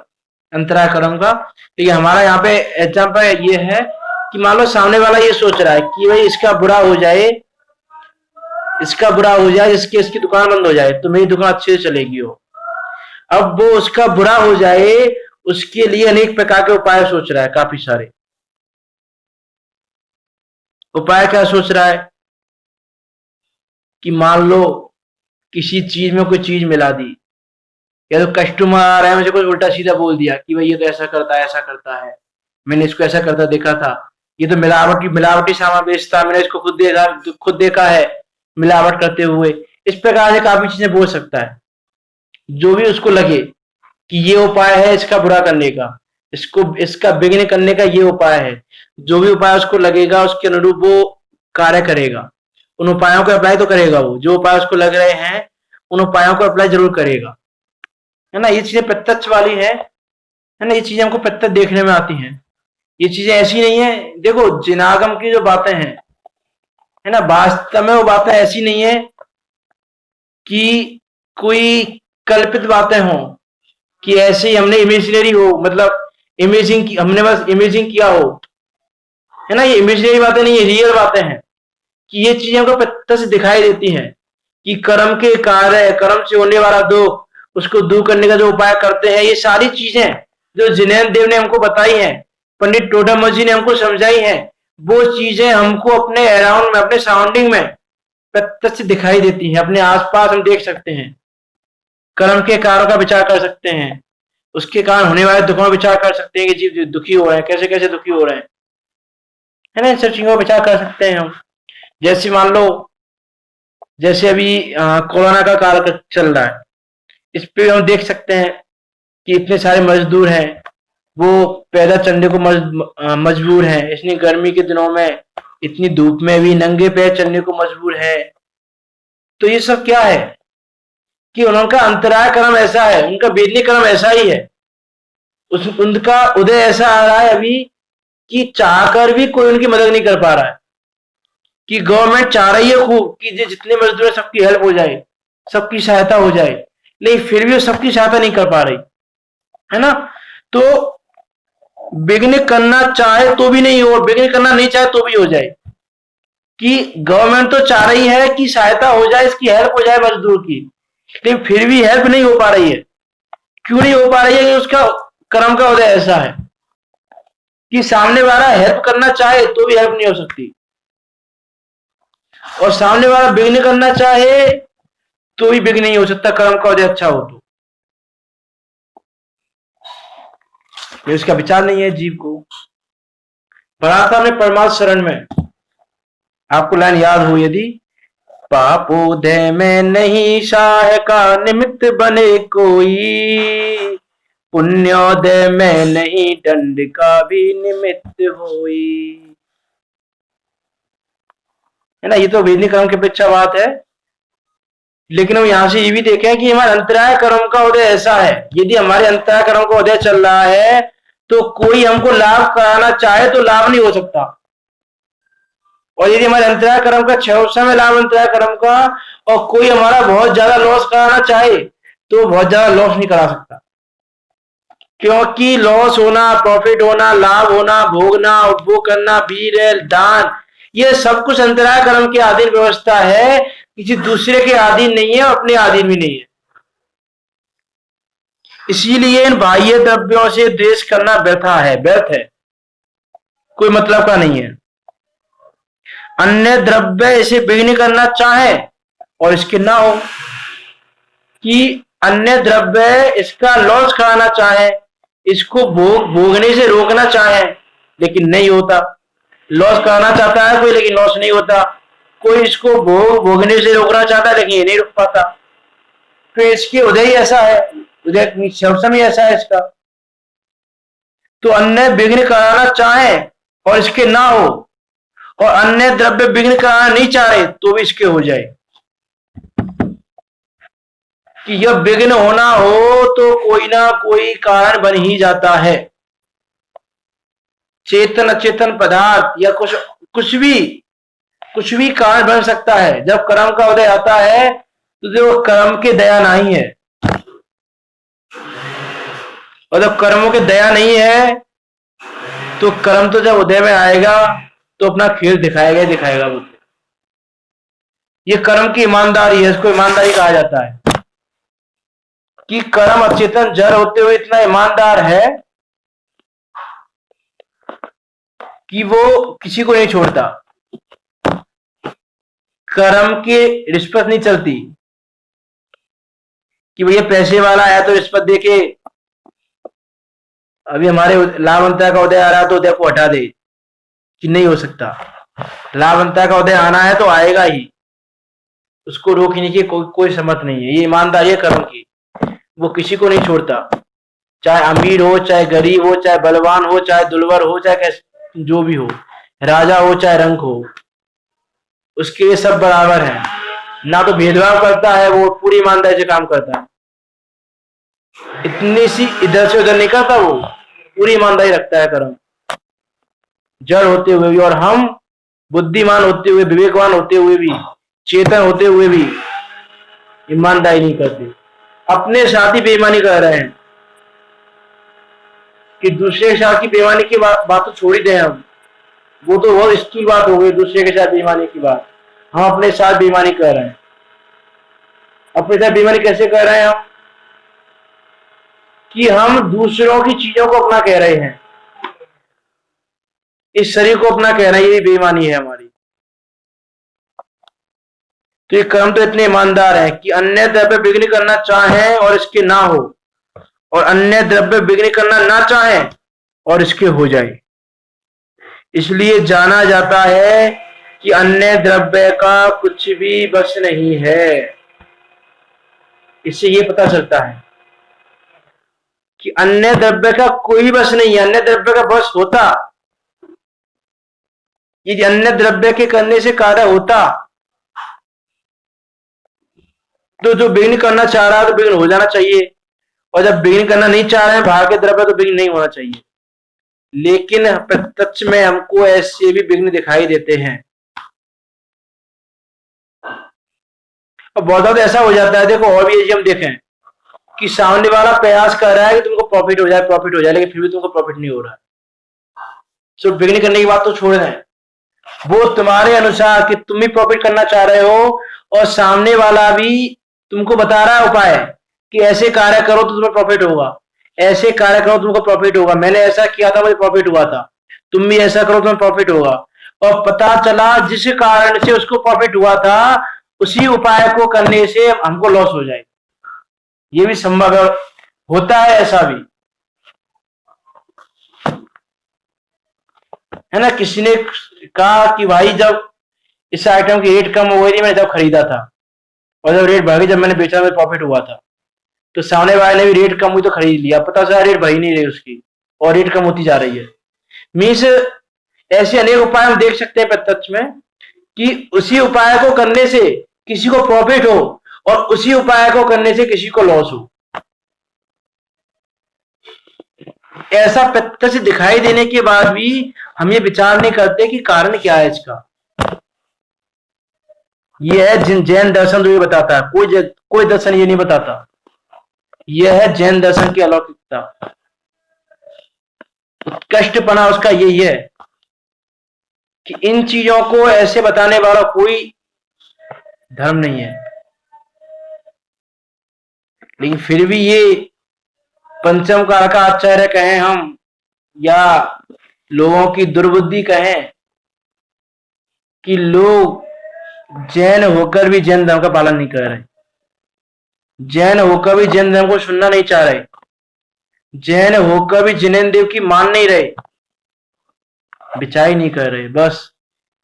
अंतरा कर्म का। तो ये हमारा यहाँ पे एग्जाम्पल ये है कि मान लो सामने वाला ये सोच रहा है कि भाई इसका बुरा हो जाए, जिसकी इसकी दुकान बंद हो जाए तो मेरी दुकान अच्छे से चलेगी हो। अब वो उसका बुरा हो जाए उसके लिए अनेक प्रकार के उपाय सोच रहा है, काफी सारे उपाय क्या सोच रहा है कि मान लो किसी चीज में कोई चीज मिला दी, या तो कस्टमर आ रहा है मुझे कुछ उल्टा सीधा बोल दिया कि भाई ये तो ऐसा करता है ऐसा करता है, मैंने इसको ऐसा करता देखा था, ये तो मिलावटी सामान बेचता, मैंने इसको खुद देखा है मिलावट करते हुए। इस प्रकार से काफी चीजें बोल सकता है, जो भी उसको लगे कि ये उपाय है इसका बुरा करने का, इसका विघ्न करने का ये उपाय है, जो भी उपाय उसको लगेगा उसके अनुरूप वो कार्य करेगा, उन उपायों को अप्लाई तो करेगा, वो जो उपाय उसको लग रहे हैं उन उपायों को अप्लाई जरूर करेगा, है ना। ये चीजें प्रत्यक्ष वाली है ना, ये चीजें हमको प्रत्यक्ष देखने में आती हैं, ये चीजें ऐसी नहीं है। देखो जिनागम की जो बातें हैं, है ना, वास्तव में वो बातें ऐसी नहीं है कि कोई कल्पित बातें हों, कि ऐसे ही हमने इमेजिनरी हो, मतलब हमने बस इमेजिंग किया हो, है ना। ये इमेजिनरी बातें नहीं है, रियल बातें हैं, कि ये चीजें हमको प्रत्यक्ष दिखाई देती हैं कि कर्म के कार्य, कर्म से होने वाला दुख उसको दूर करने का जो उपाय करते हैं, ये सारी चीजें जो जिनेन्द्र देव ने हमको बताई हैं, पंडित टोडामल जी ने हमको समझाई हैं, वो चीजें हमको अपने अराउंड में, अपने सराउंडिंग में प्रत्यक्ष दिखाई देती हैं, अपने आसपास हम देख सकते हैं। कर्म के कारणों का विचार कर सकते हैं, उसके कारण होने वाले दुखों का विचार कर सकते हैं कि जीव दुखी हो रहे हैं, कैसे कैसे दुखी हो रहे हैं, है ना। इन सब चीजों का विचार कर सकते हैं हम। जैसे मान लो जैसे अभी कोरोना का काल चल रहा है, इस पे हम देख सकते हैं कि इतने सारे मजदूर हैं वो पैदल चलने को मजबूर हैं, इतनी गर्मी के दिनों में इतनी धूप में भी नंगे पैर चलने को मजबूर है। तो ये सब क्या है कि उनका अंतराय कर्म ऐसा है, उनका वेदनी कर्म ऐसा ही है, उनका उदय ऐसा आ रहा है अभी कि चाहकर भी कोई उनकी मदद नहीं कर पा रहा है, कि गवर्नमेंट चाह रही है खूब कि जितने मजदूर है सबकी हेल्प हो जाए, सबकी सहायता हो जाए, लेकिन फिर भी वो सबकी सहायता नहीं कर पा रही, है ना। तो विघ्न करना चाहे तो भी नहीं हो, विघ्न करना नहीं चाहे तो भी हो जाए, कि गवर्नमेंट तो चाह रही है कि सहायता हो जाए, इसकी हेल्प हो जाए मजदूर की, लेकिन फिर भी हेल्प नहीं हो पा रही है। क्यों नहीं हो पा रही है? कि उसका कर्म का उदय ऐसा है कि सामने वाला हेल्प करना चाहे तो भी हेल्प नहीं हो सकती। और सामने वाला विघ्न करना चाहे तो भी विघ्न नहीं हो सकता, कर्म का उदय अच्छा हो तो। ये उसका विचार नहीं है जीव को। पढ़ा था हमने परमार्थ शरण में, आपको लाइन याद हो यदि, पापोदय में नहीं शाह का निमित्त बने कोई, पुण्योदय में नहीं दंड का भी निमित्त होई। है ना, ये तो विधि कर्म की अपेक्षा बात है। लेकिन हम यहां से ये भी देखें कि हमारे अंतराय कर्म का उदय ऐसा है, यदि हमारे अंतराय कर्म का उदय चल रहा है तो कोई हमको लाभ कराना चाहे तो लाभ नहीं हो सकता, और यदि हमारे अंतराय कर्म का क्षय समय लाभ अंतराय कर्म का, और कोई हमारा बहुत ज्यादा लॉस कराना चाहे तो बहुत ज्यादा लॉस नहीं करा सकता, क्योंकि लॉस होना, प्रॉफिट होना, लाभ होना, भोगना, उपभोग करना, वीर दान, ये सब कुछ अंतराय कर्म के अधीन व्यवस्था है, किसी दूसरे के अधीन नहीं है, अपने अधीन भी नहीं है। इसीलिए इन बाह्य द्रव्यों से द्वेष करना व्यर्था है, व्यर्थ है, कोई मतलब का नहीं है। अन्य द्रव्य इसे विघ्न करना चाहे और इसके ना हो, कि अन्य द्रव्य इसका लॉस कराना चाहे, इसको भोगने से रोकना चाहे, लेकिन नहीं होता। लॉस कराना चाहता है कोई, लेकिन लॉस नहीं होता। कोई इसको भोगने से रोकना चाहता है, लेकिन ये नहीं रुक पाता। तो इसके उदय ही ऐसा है, उदय समय ऐसा है इसका। तो अन्य विघ्न कराना चाहे और इसके ना हो, और अन्य द्रव्य विघ्न कराना नहीं चाहे तो भी इसके हो जाए, कि यह विघ्न होना हो तो कोई ना कोई कारण बन ही जाता है। चेतन अचेतन पदार्थ या कुछ भी कारण बन सकता है। जब कर्म का उदय आता है तो जो कर्म के दया नहीं है, और जब कर्मों के दया नहीं है तो कर्म तो जब उदय में आएगा तो अपना खेल दिखाएगा ही दिखाएगा। वो ये कर्म की ईमानदारी है, इसको ईमानदारी कहा जाता है, कि कर्म अचेतन जड़ होते हुए इतना ईमानदार है कि वो किसी को नहीं छोड़ता। कर्म की रिश्वत नहीं चलती कि भैया पैसे वाला आया तो रिश्वत देके अभी हमारे लाभवंता का उदय आ रहा तो उदय को हटा दे, कि नहीं हो सकता। लाभवंता का उदय आना है तो आएगा ही, उसको रोकने की कोई समर्थ नहीं है। ये ईमानदारी है कर्म की, वो किसी को नहीं छोड़ता, चाहे अमीर हो, चाहे गरीब हो, चाहे बलवान हो, चाहे दुर्बल हो, चाहे जो भी हो, राजा हो चाहे रंक हो, उसके लिए सब बराबर है। ना तो भेदभाव करता है, वो पूरी ईमानदारी से काम करता है। इतनी सी इधर से उधर नहीं करता, वो पूरी ईमानदारी रखता है कर्म, जड़ होते हुए भी। और हम बुद्धिमान होते हुए, विवेकवान होते हुए भी, चेतन होते हुए भी ईमानदारी नहीं करते, अपने साथ ही बेईमानी कर रहे हैं। कि दूसरे के साथ की बेईमानी की बात तो छोड़ ही दें हम, वो तो बहुत स्थूल बात हो गई, दूसरे के साथ बेईमानी की बात। हम अपने साथ बेईमानी कर रहे हैं। अपने साथ बेईमानी कैसे कर रहे हैं हम? कि हम दूसरों की चीजों को अपना कह रहे हैं, इस शरीर को अपना कह रहे हैं, ये बेईमानी है हमारी। तो ये कर्म तो इतने ईमानदार है कि अन्य द्रव्य विघ्न करना चाहे और इसके ना हो, और अन्य द्रव्य विघ्न करना ना चाहे और इसके हो जाए। इसलिए जाना जाता है कि अन्य द्रव्य का कुछ भी बस नहीं है। इससे ये पता चलता है कि अन्य द्रव्य का कोई बस नहीं है। अन्य द्रव्य का बस होता, यदि अन्य द्रव्य के करने से कार्य होता तो जो विघ्न करना चाह रहा है तो विघ्न हो जाना चाहिए, और जब विघ्न करना नहीं चाह रहे हैं बाहर के द्रव्य तो विघ्न नहीं होना चाहिए। लेकिन प्रत्यक्ष में हमको ऐसे भी विघ्न दिखाई देते हैं। और बहुत ज्यादा ऐसा हो जाता है, देखो और भी यदि हम देखें कि सामने वाला प्रयास कर रहा है कि तुमको प्रॉफिट हो जाए, लेकिन फिर भी तुमको प्रॉफिट नहीं हो रहा है। सिर्फ विघ्न करने की बात तो छोड़ दें, वो तुम्हारे अनुसार कि तुम भी प्रॉफिट करना चाह रहे हो और सामने वाला भी तुमको बता रहा है उपाय कि ऐसे कार्य करो तो तुम्हें प्रॉफिट होगा, ऐसे कार्य करो तुमको प्रॉफिट होगा, मैंने ऐसा किया था मुझे प्रॉफिट हुआ था, तुम भी ऐसा करो तुम्हें प्रॉफिट होगा। और पता चला जिस कारण से उसको प्रॉफिट हुआ था उसी उपाय को करने से हमको लॉस हो जाए, ये भी संभव है, होता है ऐसा भी, है ना। किसी ने कहा कि भाई जब इस आइटम की रेट कम हो गई थी मैंने जब खरीदा था, और जब रेट बढ़ गई जब मैंने बेचा तो प्रॉफिट हुआ था, तो सामने वाले ने भी रेट कम हुई तो खरीद लिया, पता चला रेट बढ़ ही नहीं रही उसकी और रेट कम होती जा रही है। मीन्स ऐसे अनेक उपाय हम देख सकते हैं प्रत्यक्ष में कि उसी उपाय को करने से किसी को प्रॉफिट हो और उसी उपाय को करने से किसी को लॉस हो। ऐसा प्रत्यक्ष दिखाई देने के बाद भी हम ये विचार नहीं करते कि कारण क्या है इसका। ये है जैन दर्शन जो ये बताता है, कोई दर्शन ये नहीं बताता। यह है जैन दर्शन की अलौकिकता, उत्कृष्टपना उसका यही है कि इन चीजों को ऐसे बताने वाला कोई धर्म नहीं है। लेकिन फिर भी ये पंचम काल का आचार्य कहें हम या लोगों की दुर्बुद्धि कहें कि लोग जैन होकर भी जैन धर्म का पालन नहीं कर रहे, जैन होकर भी जैन धर्म को सुनना नहीं चाह रहे, जैन होकर भी जिनेन्द्र देव की मान नहीं रहे, बिचाई नहीं कर रहे, बस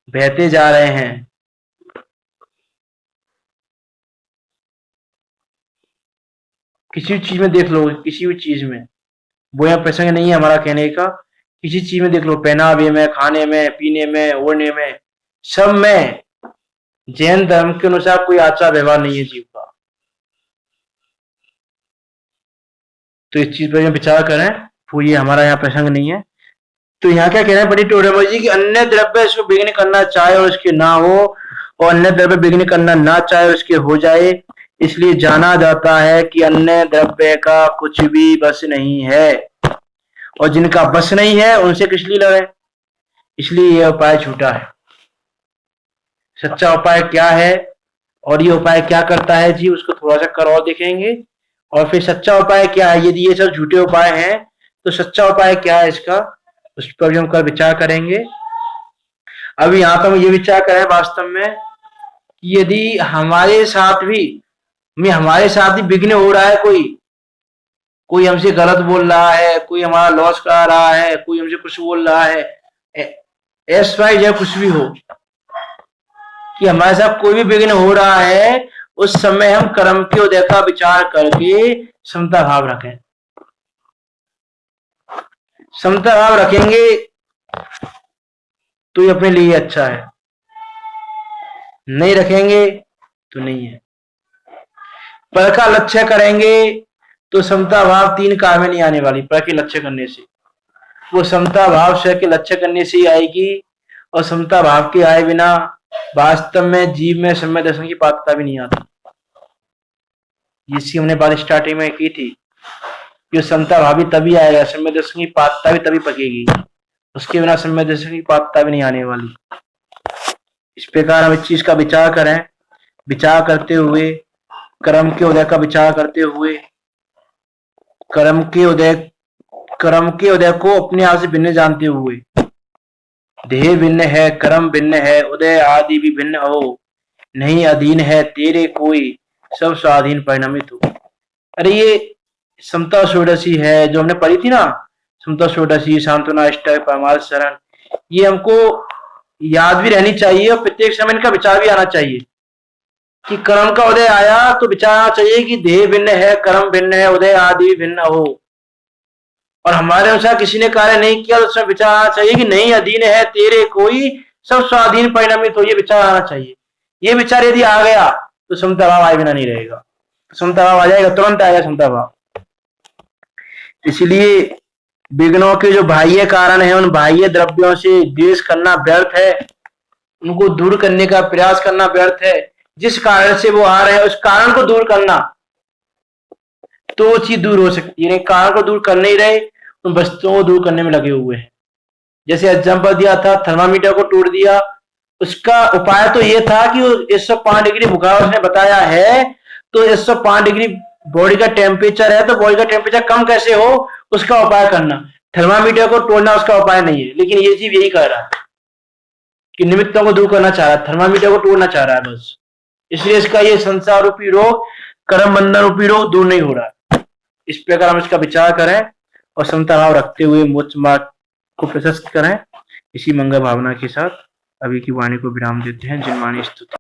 बहते जा रहे हैं। किसी भी चीज में देख लो, किसी भी चीज में, वो यहाँ प्रसंग नहीं है हमारा कहने का, किसी चीज में देख लो, पहनावे में, खाने में, पीने में, ओढ़ने में, सब में जैन धर्म के अनुसार कोई आचार व्यवहार नहीं है जीव का। तो इस चीज पर विचार करें, वो ये हमारा यहाँ प्रसंग नहीं है। तो यहाँ क्या कह रहे हैं पंडित टोडरमल जी कि अन्य द्रव्य इसको विघ्न करना चाहे और उसके ना हो, और अन्य द्रव्य विघ्न करना ना चाहे और उसके हो जाए, इसलिए जाना जाता है कि अन्य द्रव्य का कुछ भी बस नहीं है, और जिनका बस नहीं है उनसे किस लिए लड़े, इसलिए यह उपाय छूटा है। सच्चा उपाय क्या है और ये उपाय क्या करता है जी, उसको थोड़ा सा कर और देखेंगे। और फिर सच्चा उपाय क्या है, यदि ये सब झूठे उपाय हैं तो सच्चा उपाय क्या है इसका, उस पर भी हम कल विचार करेंगे। अभी यहाँ पर हम ये विचार करें वास्तव में कि यदि हमारे साथ भी विघ्न हो रहा है, कोई हमसे गलत बोल रहा है, कोई हमारा लॉस करा रहा है, कोई हमसे कुछ बोल रहा है, या कुछ भी हो, कि हमारे साथ कोई भी विघ्न हो रहा है, उस समय हम कर्म के उदय का विचार करके समता भाव रखें। समता भाव रखेंगे तो ये अपने लिए अच्छा है, नहीं रखेंगे तो नहीं है। पर का लक्ष्य करेंगे तो समता भाव 3 काल में नहीं आने वाली। पर के लक्ष्य करने से वो समता भाव स्व के लक्ष्य करने से ही आएगी, और समता भाव के आए बिना वास्तव में जीव में सम्यक दर्शन की पात्रता भी नहीं आती, जिसकी हमने बात स्टार्टिंग में की थी। जो समता भाव भी तभी आएगा, सम्यक दर्शन की पात्रता भी तभी पकेगी, उसके बिना सम्यक दर्शन की पात्रता भी नहीं आने वाली। इस प्रकार हम इस चीज का विचार करें, विचार करते हुए कर्म के उदय का विचार करते हुए, कर्म के उदय को अपने आप से भिन्न जानते हुए, देह भिन्न है, कर्म भिन्न है, उदय आदि भी भिन्न हो, नहीं अधीन है तेरे कोई, सब स्वाधीन परिणमित हो। अरे ये समता षोडशी है जो हमने पढ़ी थी ना, समता षोडशी, सांत्वना अष्टक, परमार्थ शरण, ये हमको याद भी रहनी चाहिए और प्रत्येक समय इनका विचार भी आना चाहिए कि कर्म का उदय आया तो विचार आना चाहिए कि देह भिन्न है, कर्म भिन्न है, उदय आदि भिन्न हो, और हमारे अनुसार किसी ने कार्य नहीं किया तो उसमें विचार आना चाहिए कि नहीं अधीन है तेरे कोई, सब स्वाधीन परिणमित हो, ये विचार आना चाहिए। ये विचार यदि आ गया तो समता भाव आए बिना नहीं रहेगा, समता भाव आ जाएगा, तुरंत आएगा समता भाव। इसलिए विघ्नों के जो बाह्य कारण है, उन बाह्य द्रव्यों से द्वेष करना व्यर्थ है, उनको दूर करने का प्रयास करना व्यर्थ है। जिस कारण से वो आ रहे हैं उस कारण को दूर करना तो वो चीज दूर हो सकती है, कारण को दूर कर नहीं रहे, उन वस्तुओं को दूर करने में लगे हुए हैं। जैसे एग्जाम्पल दिया था, थर्मामीटर को तोड़ दिया, उसका उपाय तो ये था कि 105 डिग्री बुखार उसने बताया है, तो 105 डिग्री बॉडी का टेम्परेचर है, तो बॉडी का टेम्परेचर कम कैसे हो उसका उपाय करना। थर्मामीटर को तोड़ना उसका उपाय नहीं है, लेकिन ये जीव यही कर रहा है कि निमित्तों को दूर करना चाह रहा है, थर्मामीटर को तोड़ना चाह रहा है बस। इसलिए इसका ये संसार रूपी रोग, कर्म बंधन रूपी रोग दूर नहीं हो रहा। इस प्रकार हम इसका विचार करें और समता भाव रखते हुए मोक्ष मार्ग को प्रशस्त करें। इसी मंगल भावना के साथ अभी की वाणी को विराम देते हैं। जिनवाणी स्तुति।